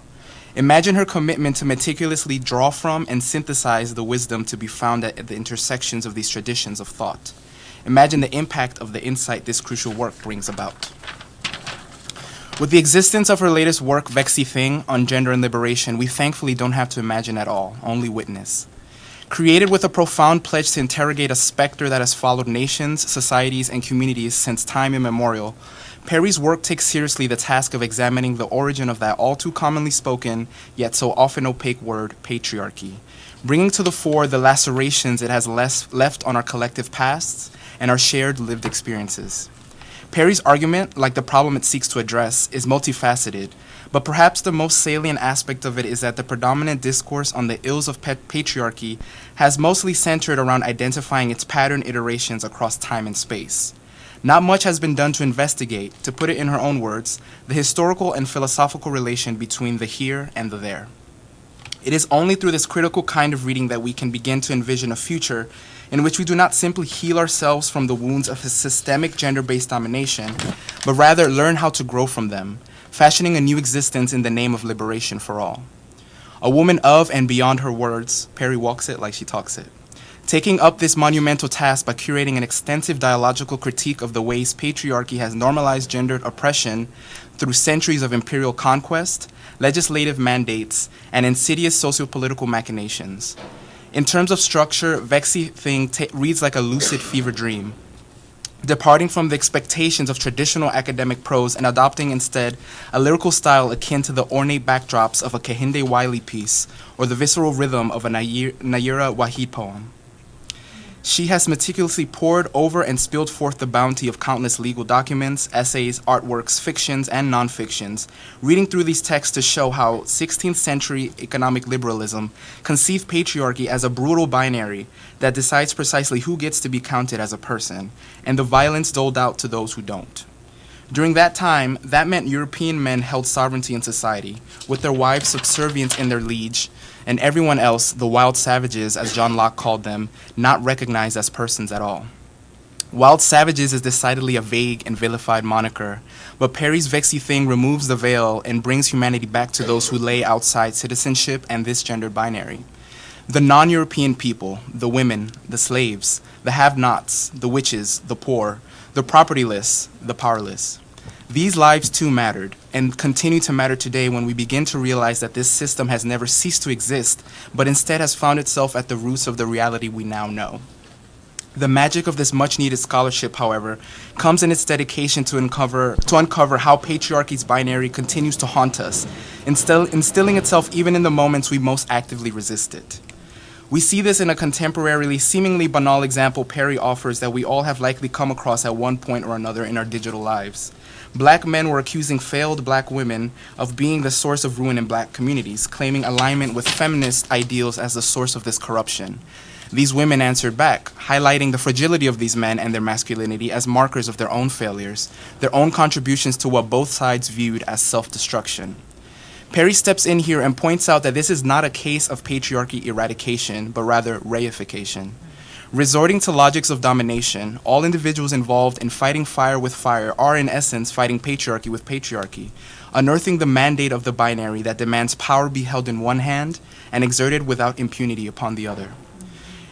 Imagine her commitment to meticulously draw from and synthesize the wisdom to be found at the intersections of these traditions of thought. Imagine the impact of the insight this crucial work brings about. With the existence of her latest work, Vexy Thing, on Gender and Liberation, we thankfully don't have to imagine at all, only witness. Created with a profound pledge to interrogate a specter that has followed nations, societies, and communities since time immemorial, Perry's work takes seriously the task of examining the origin of that all too commonly spoken, yet so often opaque word, patriarchy, bringing to the fore the lacerations it has left on our collective pasts and our shared lived experiences. Perry's argument, like the problem it seeks to address, is multifaceted, but perhaps the most salient aspect of it is that the predominant discourse on the ills of patriarchy has mostly centered around identifying its pattern iterations across time and space. Not much has been done to investigate, to put it in her own words, the historical and philosophical relation between the here and the there. It is only through this critical kind of reading that we can begin to envision a future in which we do not simply heal ourselves from the wounds of systemic gender-based domination, but rather learn how to grow from them, fashioning a new existence in the name of liberation for all. A woman of and beyond her words, Perry walks it like she talks it. Taking up this monumental task by curating an extensive dialogical critique of the ways patriarchy has normalized gendered oppression through centuries of imperial conquest, legislative mandates, and insidious sociopolitical machinations. In terms of structure, Vexy Thing reads like a lucid fever dream. departing from the expectations of traditional academic prose and adopting instead a lyrical style akin to the ornate backdrops of a Kehinde Wiley piece or the visceral rhythm of a Nayira Wahid poem. She has meticulously pored over and spilled forth the bounty of countless legal documents, essays, artworks, fictions, and non-fictions, reading through these texts to show how 16th century economic liberalism conceived patriarchy as a brutal binary that decides precisely who gets to be counted as a person, and the violence doled out to those who don't. During that time, that meant European men held sovereignty in society, with their wives subservient in their liege, and everyone else, the wild savages, as John Locke called them, not recognized as persons at all. Wild savages is decidedly a vague and vilified moniker, but Perry's Vexy Thing removes the veil and brings humanity back to those who lay outside citizenship and this gendered binary. The non-European people, the women, the slaves, the have-nots, the witches, the poor, the propertyless, the powerless. These lives too mattered, and continue to matter today when we begin to realize that this system has never ceased to exist, but instead has found itself at the roots of the reality we now know. The magic of this much-needed scholarship, however, comes in its dedication to uncover how patriarchy's binary continues to haunt us, instilling itself even in the moments we most actively resist it. We see this in a contemporarily seemingly banal example Perry offers that we all have likely come across at one point or another in our digital lives. Black men were accusing failed black women of being the source of ruin in black communities, claiming alignment with feminist ideals as the source of this corruption. These women answered back, highlighting the fragility of these men and their masculinity as markers of their own failures, their own contributions to what both sides viewed as self-destruction. Perry steps in here and points out that this is not a case of patriarchy eradication, but rather reification. Resorting to logics of domination, all individuals involved in fighting fire with fire are in essence fighting patriarchy with patriarchy, unearthing the mandate of the binary that demands power be held in one hand and exerted without impunity upon the other.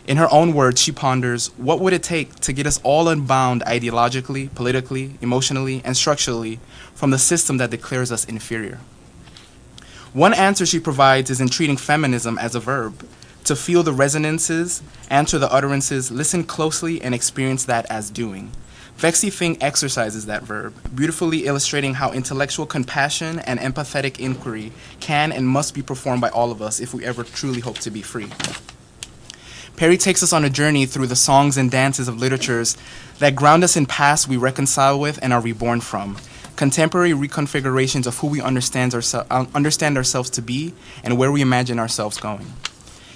In her own words, she ponders, what would it take to get us all unbound ideologically, politically, emotionally, and structurally from the system that declares us inferior? One answer she provides is in treating feminism as a verb. To feel the resonances, answer the utterances, listen closely, and experience that as doing. Vexy Thing exercises that verb, beautifully illustrating how intellectual compassion and empathetic inquiry can and must be performed by all of us if we ever truly hope to be free. Perry takes us on a journey through the songs and dances of literatures that ground us in past we reconcile with and are reborn from, contemporary reconfigurations of who we understand ourselves to be and where we imagine ourselves going.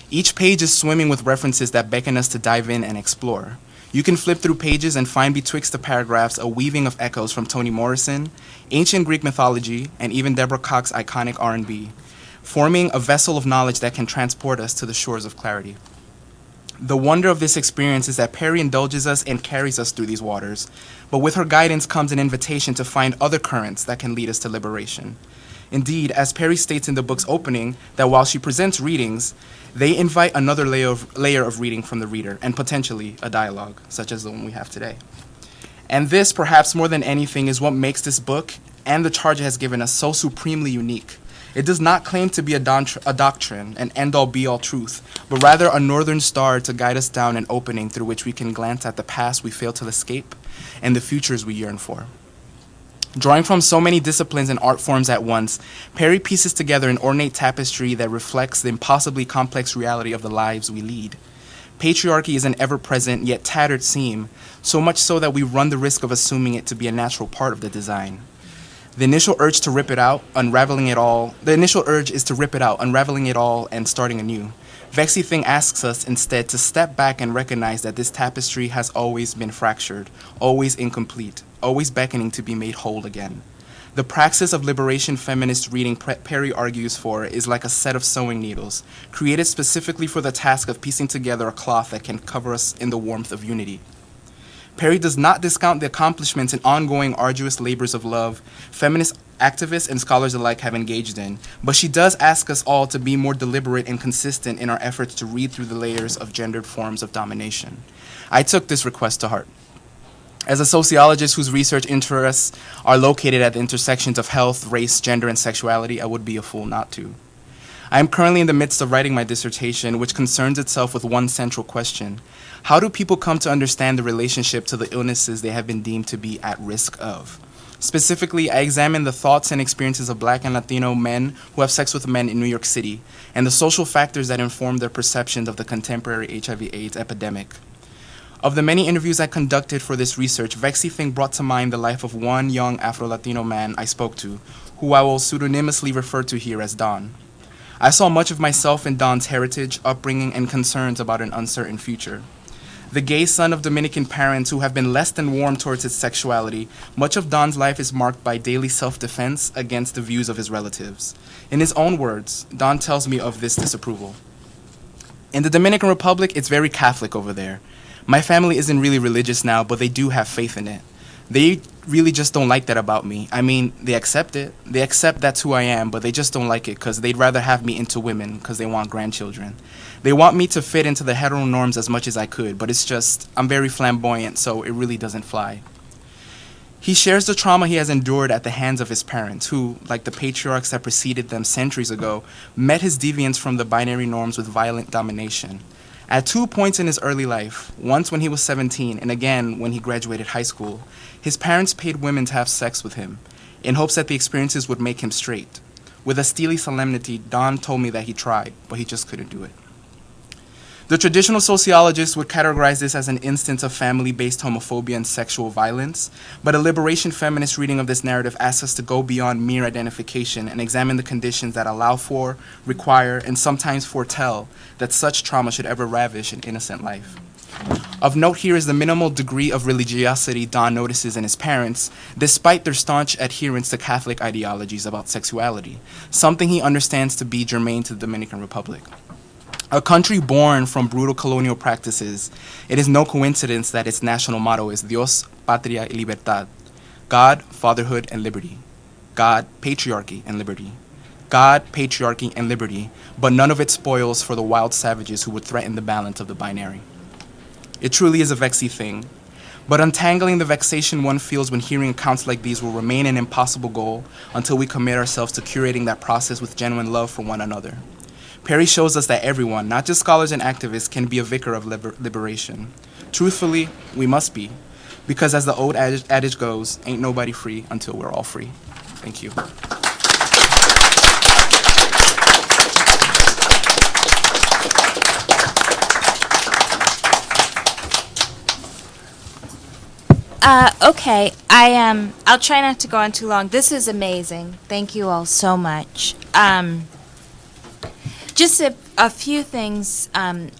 Each page is swimming with references that beckon us to dive in and explore. You can flip through pages and find betwixt the paragraphs a weaving of echoes from Toni Morrison, ancient Greek mythology, and even Deborah Cox's iconic R&B, forming a vessel of knowledge that can transport us to the shores of clarity. The wonder of this experience is that Perry indulges us and carries us through these waters, but with her guidance comes an invitation to find other currents that can lead us to liberation. Indeed, as Perry states in the book's opening, that while she presents readings, they invite another layer of reading from the reader, and potentially a dialogue, such as the one we have today. And this, perhaps more than anything, is what makes this book and the charge it has given us so supremely unique. It does not claim to be a doctrine, an end-all be-all truth, but rather a northern star to guide us down an opening through which we can glance at the past we fail to escape and the futures we yearn for. Drawing from so many disciplines and art forms at once, Perry pieces together an ornate tapestry that reflects the impossibly complex reality of the lives we lead. Patriarchy is an ever-present yet tattered seam, so much so that we run the risk of assuming it to be a natural part of the design. The initial urge is to rip it out, unraveling it all, and starting anew. Vexy Thing asks us instead to step back and recognize that this tapestry has always been fractured, always incomplete, always beckoning to be made whole again. The praxis of liberation feminist reading Perry argues for is like a set of sewing needles, created specifically for the task of piecing together a cloth that can cover us in the warmth of unity. Perry does not discount the accomplishments and ongoing arduous labors of love feminist activists and scholars alike have engaged in, but she does ask us all to be more deliberate and consistent in our efforts to read through the layers of gendered forms of domination. I took this request to heart. As a sociologist whose research interests are located at the intersections of health, race, gender, and sexuality, I would be a fool not to. I am currently in the midst of writing my dissertation, which concerns itself with one central question. How do people come to understand the relationship to the illnesses they have been deemed to be at risk of? Specifically, I examine the thoughts and experiences of Black and Latino men who have sex with men in New York City, and the social factors that inform their perceptions of the contemporary HIV/AIDS epidemic. Of the many interviews I conducted for this research, Vexy Thing brought to mind the life of one young Afro-Latino man I spoke to, who I will pseudonymously refer to here as Don. I saw much of myself in Don's heritage, upbringing, and concerns about an uncertain future. The gay son of Dominican parents who have been less than warm towards his sexuality, much of Don's life is marked by daily self-defense against the views of his relatives. In his own words, Don tells me of this disapproval. In the Dominican Republic, it's very Catholic over there. My family isn't really religious now, but they do have faith in it. They really just don't like that about me. I mean, they accept it. They accept that's who I am, but they just don't like it because they'd rather have me into women because they want grandchildren. They want me to fit into the hetero norms as much as I could, but it's just, I'm very flamboyant, so it really doesn't fly. He shares the trauma he has endured at the hands of his parents, who, like the patriarchs that preceded them centuries ago, met his deviance from the binary norms with violent domination. At 2 points in his early life, once when he was 17 and again when he graduated high school, his parents paid women to have sex with him, in hopes that the experiences would make him straight. With a steely solemnity, Don told me that he tried, but he just couldn't do it. The traditional sociologists would categorize this as an instance of family-based homophobia and sexual violence, but a liberation feminist reading of this narrative asks us to go beyond mere identification and examine the conditions that allow for, require, and sometimes foretell that such trauma should ever ravish an innocent life. Of note here is the minimal degree of religiosity Don notices in his parents, despite their staunch adherence to Catholic ideologies about sexuality, something he understands to be germane to the Dominican Republic. A country born from brutal colonial practices, it is no coincidence that its national motto is Dios, Patria y Libertad, God, Fatherhood, and Liberty. God, Patriarchy, and Liberty. God, Patriarchy, and Liberty, but none of it spoils for the wild savages who would threaten the balance of the binary. It truly is a vexy thing, but untangling the vexation one feels when hearing accounts like these will remain an impossible goal until we commit ourselves to curating that process with genuine love for one another. Perry shows us that everyone, not just scholars and activists, can be a vicar of liberation. Truthfully, we must be, because as the old adage goes, ain't nobody free until we're all free. Thank you. Okay, I'll try not to go on too long. This is amazing. Thank you all so much. Just a few things. And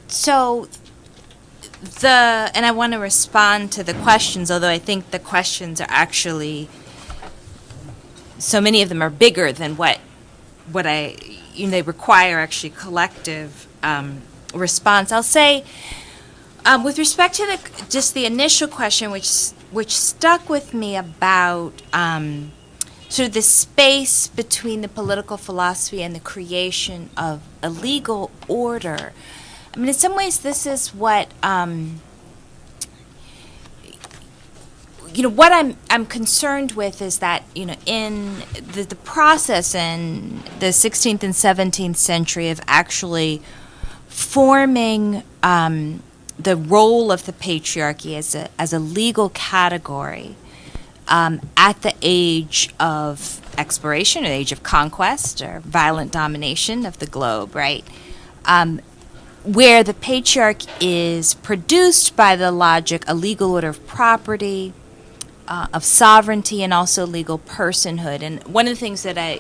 I want to respond to the questions, although I think the questions are actually, so many of them are bigger than what they require actually collective response. I'll say, with respect to the initial question, which stuck with me about sort of the space between the political philosophy and the creation of a legal order. I mean, in some ways, this is what what I'm concerned with is that in the process in the 16th and 17th century of actually forming the role of the patriarchy as a legal category at the age of exploration, or the age of conquest, or violent domination of the globe, right? Where the patriarch is produced by the logic, a legal order of property, of sovereignty, and also legal personhood. And one of the things that I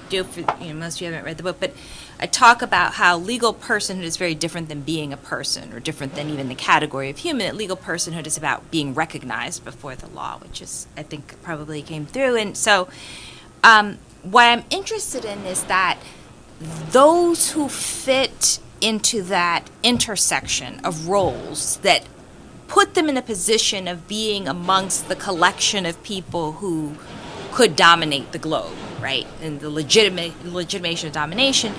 do for, most of you haven't read the book, but I talk about how legal personhood is very different than being a person, or different than even the category of human. Legal personhood is about being recognized before the law, which is, I think, probably came through. And so what I'm interested in is that those who fit into that intersection of roles that put them in a position of being amongst the collection of people who could dominate the globe, right? And the legitimation of domination,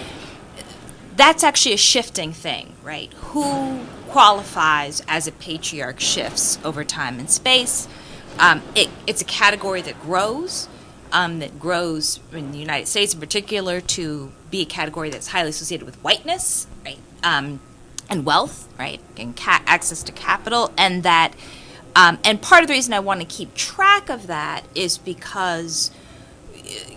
that's actually a shifting thing, right? Who qualifies as a patriarch shifts over time and space. It's a category that grows. that grows in the United States in particular to be a category that's highly associated with whiteness, right, and wealth, right, and access to capital, and that, and part of the reason I want to keep track of that is because,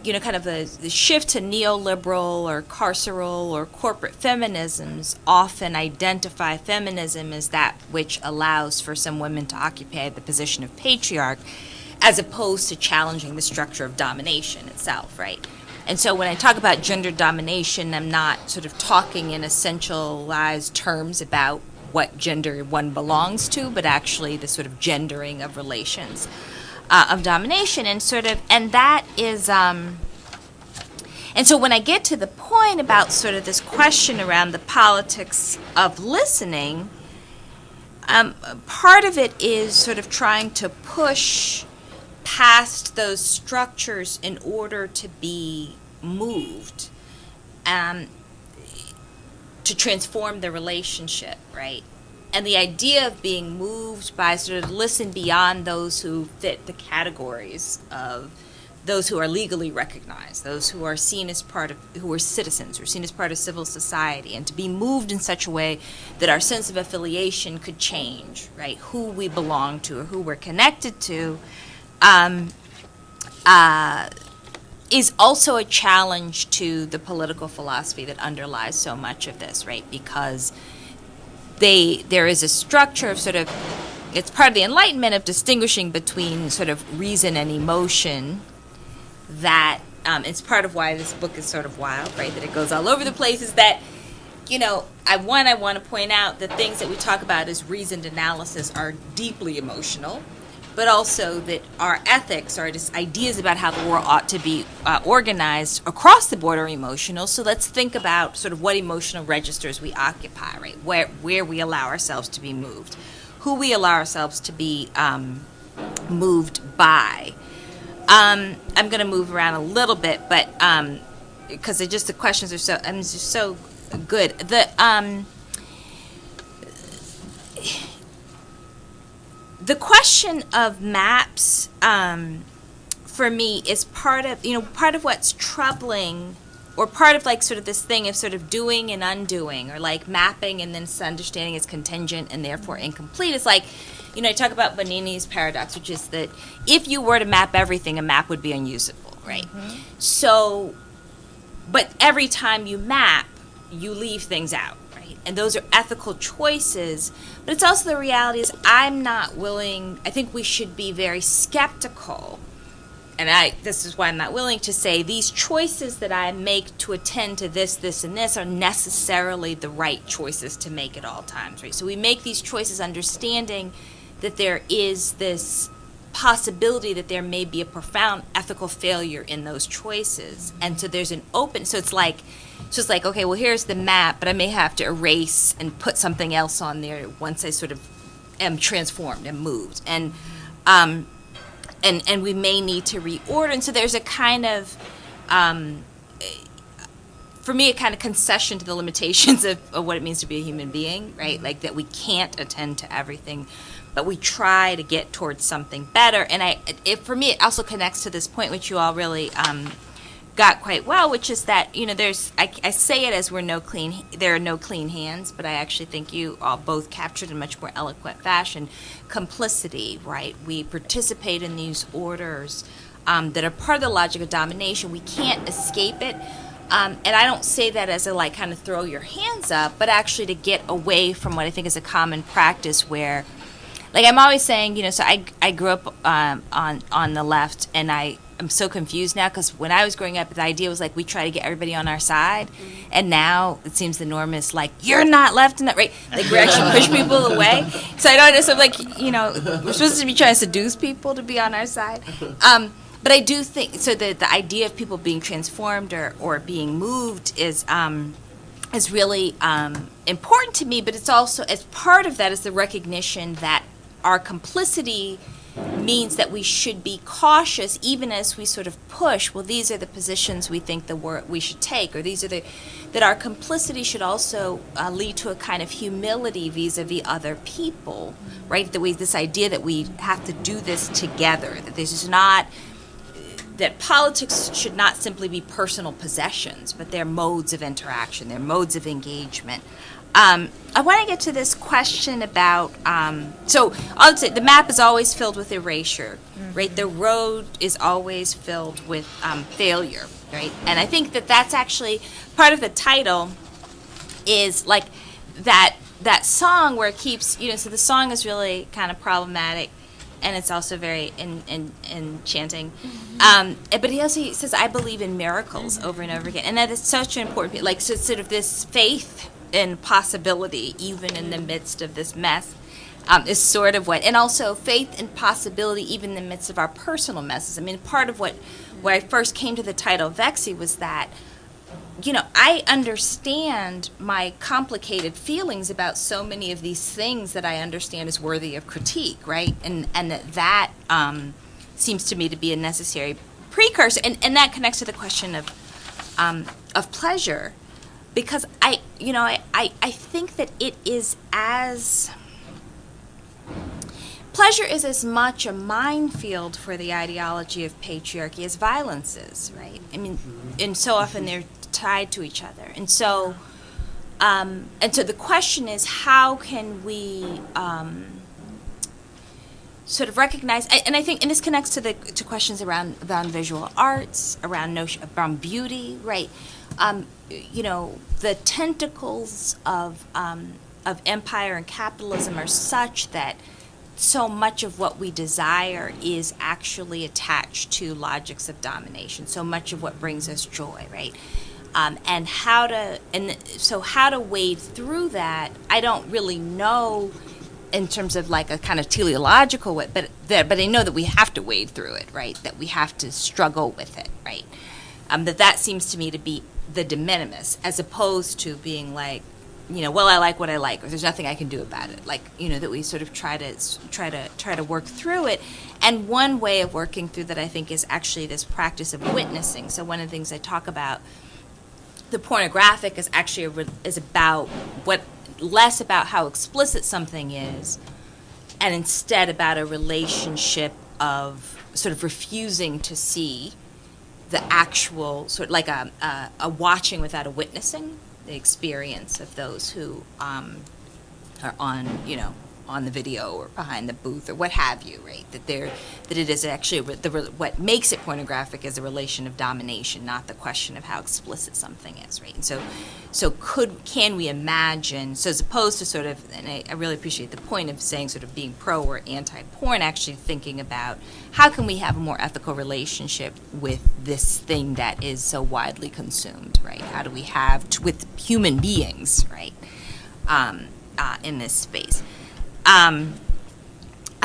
you know, kind of the shift to neoliberal or carceral or corporate feminisms often identify feminism as that which allows for some women to occupy the position of patriarch, as opposed to challenging the structure of domination itself, right? And so when I talk about gender domination, I'm not sort of talking in essentialized terms about what gender one belongs to, but actually the sort of gendering of relations of domination, and sort of, and that is, and so when I get to the point about sort of this question around the politics of listening, part of it is sort of trying to push past those structures in order to be moved, to transform the relationship, right? And the idea of being moved by sort of listen beyond those who fit the categories of those who are legally recognized, those who are seen as part of, who are citizens, who are seen as part of civil society, and to be moved in such a way that our sense of affiliation could change, right? Who we belong to or who we're connected to, is also a challenge to the political philosophy that underlies so much of this, right? Because there is a structure of sort of, it's part of the Enlightenment of distinguishing between sort of reason and emotion that, it's part of why this book is sort of wild, right? That it goes all over the place, is that, you know, I want to point out that things that we talk about as reasoned analysis are deeply emotional, but also that our ethics, our ideas about how the world ought to be organized across the board are emotional. So let's think about sort of what emotional registers we occupy, right? Where we allow ourselves to be moved, who we allow ourselves to be moved by. I'm going to move around a little bit, but because the questions are so, just so good. The question of maps, for me, is part of what's troubling, or part of like sort of this thing of sort of doing and undoing, or like mapping and then understanding is contingent and therefore incomplete. It's like, you know, I talk about Bonini's paradox, which is that if you were to map everything, a map would be unusable, right? Mm-hmm. So, but every time you map, you leave things out, right? And those are ethical choices. But it's also the reality is I'm not willing, I think we should be very skeptical, and this is why I'm not willing to say these choices that I make to attend to this, this, and this are necessarily the right choices to make at all times, right? So we make these choices understanding that there is this possibility that there may be a profound ethical failure in those choices. And so there's an open, so it's like, okay, well, here's the map, but I may have to erase and put something else on there once I sort of am transformed and moved. And we may need to reorder. And so there's a kind of, for me, a kind of concession to the limitations of what it means to be a human being, right? Like that we can't attend to everything, but we try to get towards something better. And for me, it also connects to this point, which you all really got quite well, which is that, you know, I say it as there are no clean hands, but I actually think you all both captured in much more eloquent fashion complicity, right? We participate in these orders that are part of the logic of domination. We can't escape it. And I don't say that as a like kind of throw your hands up, but actually to get away from what I think is a common practice where, like I'm always saying, you know, so I grew up on the left, and I'm so confused now because when I was growing up, the idea was like we try to get everybody on our side, and now it seems the norm is like you're not left and that right, like we actually push people away. So I don't understand, like, you know, we're supposed to be trying to seduce people to be on our side. But I do think so. The idea of people being transformed or being moved is really important to me. But it's also, as part of that, is the recognition that our complicity means that we should be cautious, even as we sort of push. Well, these are the positions we think we should take, or these are that our complicity should also lead to a kind of humility vis-a-vis other people, right? This idea that we have to do this together, that this is not. that politics should not simply be personal possessions, but they're modes of interaction, they're modes of engagement. I want to get to this question about, so I would say the map is always filled with erasure, right? The road is always filled with failure, right? And I think that that's actually part of the title is like that song where it keeps, so the song is really kind of problematic, and it's also very enchanting. But he says, I believe in miracles over and over again. And that is such an important, like, so sort of this faith in possibility, even in the midst of this mess, is sort of what, and also faith in possibility, even in the midst of our personal messes. I mean, part of where I first came to the title Vexy was that, I understand my complicated feelings about so many of these things that I understand is worthy of critique, right? And that seems to me to be a necessary precursor, and that connects to the question of pleasure, because I think that it is pleasure is as much a minefield for the ideology of patriarchy as violence is, right? I mean, and so often they're tied to each other, and so the question is, how can we sort of recognize? And I think, and this connects to questions around visual arts, around beauty, right? The tentacles of empire and capitalism are such that so much of what we desire is actually attached to logics of domination. So much of what brings us joy, right? And how to wade through that, I don't really know in terms of like a kind of teleological way, but I know that we have to wade through it, right? That we have to struggle with it, right? That seems to me to be the de minimis, as opposed to being like, well, I like what I like, or there's nothing I can do about it. Like, that we sort of try to work through it. And one way of working through that, I think, is actually this practice of witnessing. So one of the things I talk about, the pornographic is actually is about less about how explicit something is, and instead about a relationship of sort of refusing to see the actual sort of like a watching without a witnessing the experience of those who are on the video or behind the booth or what have you, right? That it is actually what makes it pornographic is a relation of domination, not the question of how explicit something is, right? And so can we imagine? So as opposed to sort of, and I really appreciate the point of saying sort of being pro or anti-porn, actually thinking about how can we have a more ethical relationship with this thing that is so widely consumed, right? How do we have with human beings, right? In this space. I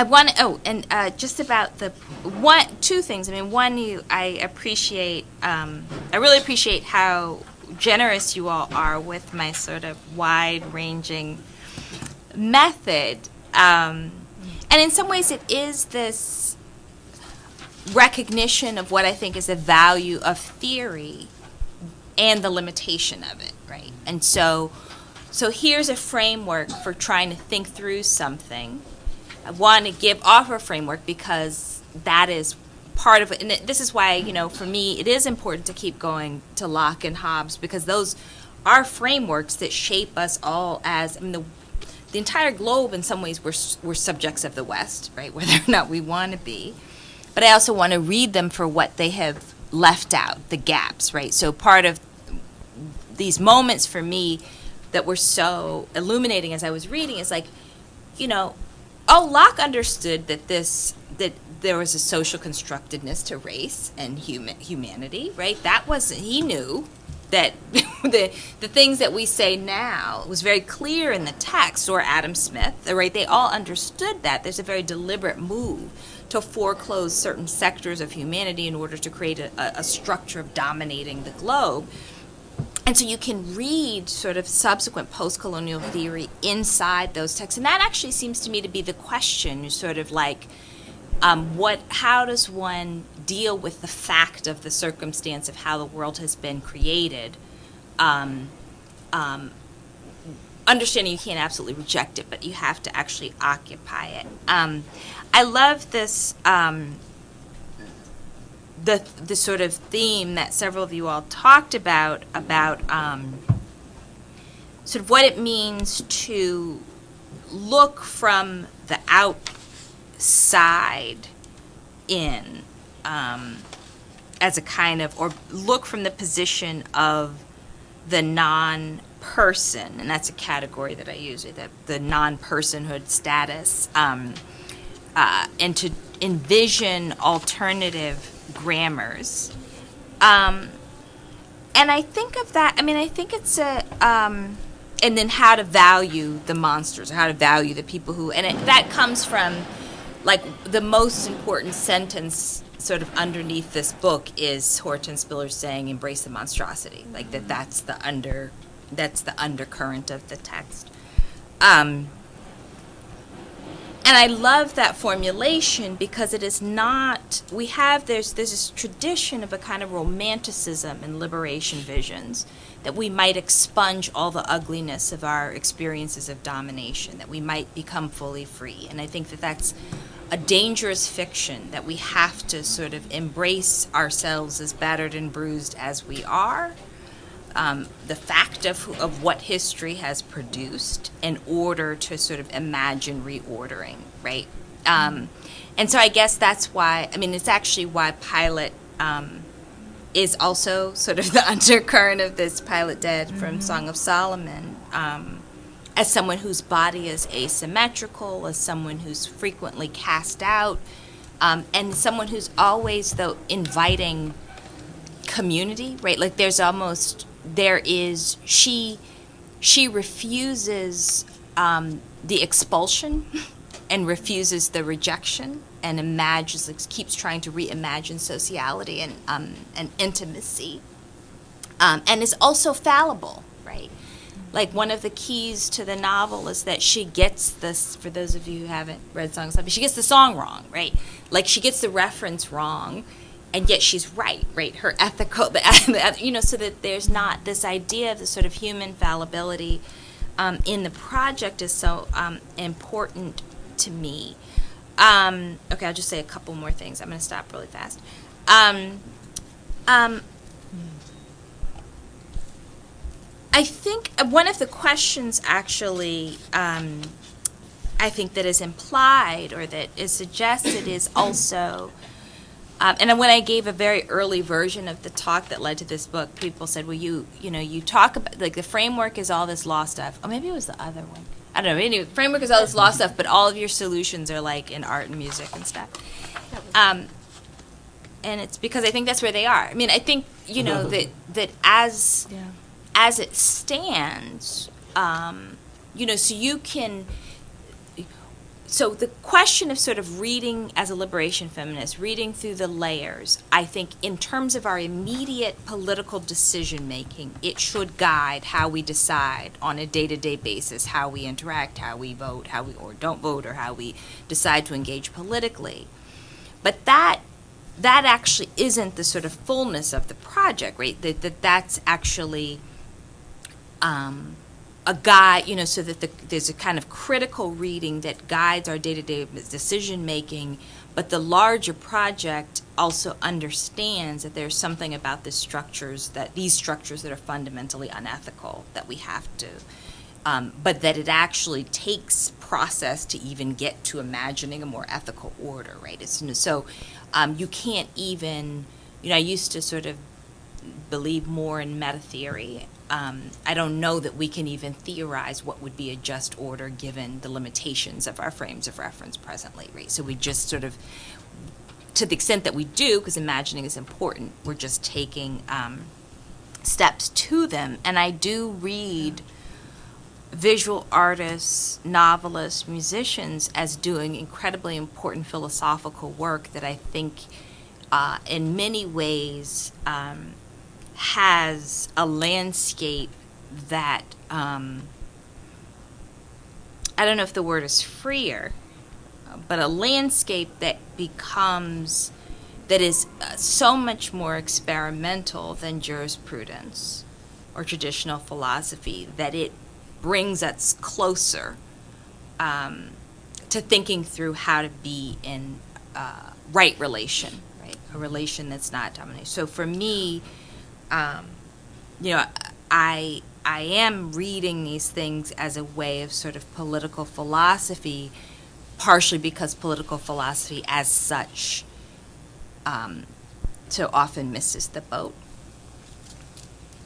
want to, just about two things. I mean, one, I really appreciate how generous you all are with my sort of wide-ranging method. And in some ways it is this recognition of what I think is the value of theory and the limitation of it, right? And so here's a framework for trying to think through something. I want to offer a framework because that is part of it. And this is why, for me, it is important to keep going to Locke and Hobbes, because those are frameworks that shape us all as, the entire globe in some ways we're subjects of the West, right, whether or not we want to be. But I also want to read them for what they have left out, the gaps, right? So part of these moments for me that were so illuminating as I was reading is like, Locke understood that there was a social constructedness to race and humanity, right? He knew that the things that we say now was very clear in the text, or Adam Smith, right? They all understood that. There's a very deliberate move to foreclose certain sectors of humanity in order to create a structure of dominating the globe. And so you can read sort of subsequent post-colonial theory inside those texts. And that actually seems to me to be the question, sort of like, how does one deal with the fact of the circumstance of how the world has been created? Understanding you can't absolutely reject it, but you have to actually occupy it. I love this the sort of theme that several of you all talked about sort of what it means to look from the outside in, as a kind of, or look from the position of the non-person, and that's a category that I use, the non-personhood status, and to envision alternative grammars. And I think of that, I think it's and then how to value the monsters, how to value the people who, that comes from, like, the most important sentence sort of underneath this book is Hortense Spiller's saying, embrace the monstrosity. Like, that's the undercurrent of the text. And I love that formulation because it is not, there's this tradition of a kind of romanticism in liberation visions, that we might expunge all the ugliness of our experiences of domination, that we might become fully free. And I think that that's a dangerous fiction, that we have to sort of embrace ourselves as battered and bruised as we are, the fact of what history has produced, in order to sort of imagine reordering, right? And so I guess that's why, it's actually why Pilot is also sort of the undercurrent of this, Pilot Dead from Song of Solomon, as someone whose body is asymmetrical, as someone who's frequently cast out, and someone who's always, though, inviting community, right? Like she refuses the expulsion and refuses the rejection, and imagines, keeps trying to reimagine sociality and intimacy, and is also fallible, right? Like, one of the keys to the novel is that she gets this, for those of you who haven't read Songs of, she gets the song wrong, right? Like, she gets the reference wrong, and yet she's right? Her ethical, so that there's not this idea of the sort of human fallibility in the project is so important to me. Okay, I'll just say a couple more things. I'm going to stop really fast. I think one of the questions, actually, I think that is implied or that is suggested is also, and when I gave a very early version of the talk that led to this book, people said, well, you talk about, like, the framework is all this law stuff. Oh, maybe it was the other one. I don't know. Anyway, framework is all this law stuff, but all of your solutions are, like, in art and music and stuff. And it's because I think that's where they are. I think, that as it stands, so you can, so the question of sort of reading as a liberation feminist, reading through the layers, I think in terms of our immediate political decision making, it should guide how we decide on a day-to-day basis, how we interact, how we vote, or don't vote, or how we decide to engage politically. But that actually isn't the sort of fullness of the project, right? That's actually a guide, so that there's a kind of critical reading that guides our day-to-day decision making, but the larger project also understands that there's something about these structures that are fundamentally unethical, that we have to, but that it actually takes process to even get to imagining a more ethical order, right? So you can't even, I used to sort of believe more in meta theory. I don't know that we can even theorize what would be a just order given the limitations of our frames of reference presently, right? So we just sort of, to the extent that we do, because imagining is important, we're just taking steps to them. And I do read visual artists, novelists, musicians as doing incredibly important philosophical work that I think in many ways has a landscape that, I don't know if the word is freer, but a landscape that is so much more experimental than jurisprudence or traditional philosophy, that it brings us closer to thinking through how to be in right relation right? A relation that's not domination. So for me, you know, I am reading these things as a way of sort of political philosophy, partially because political philosophy as such so often misses the boat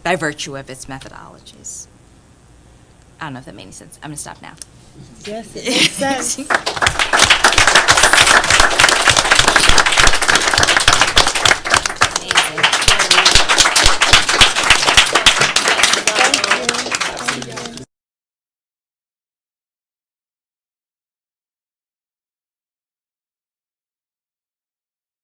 by virtue of its methodologies. I don't know if that made any sense. I'm going to stop now. Yes, it makes sense.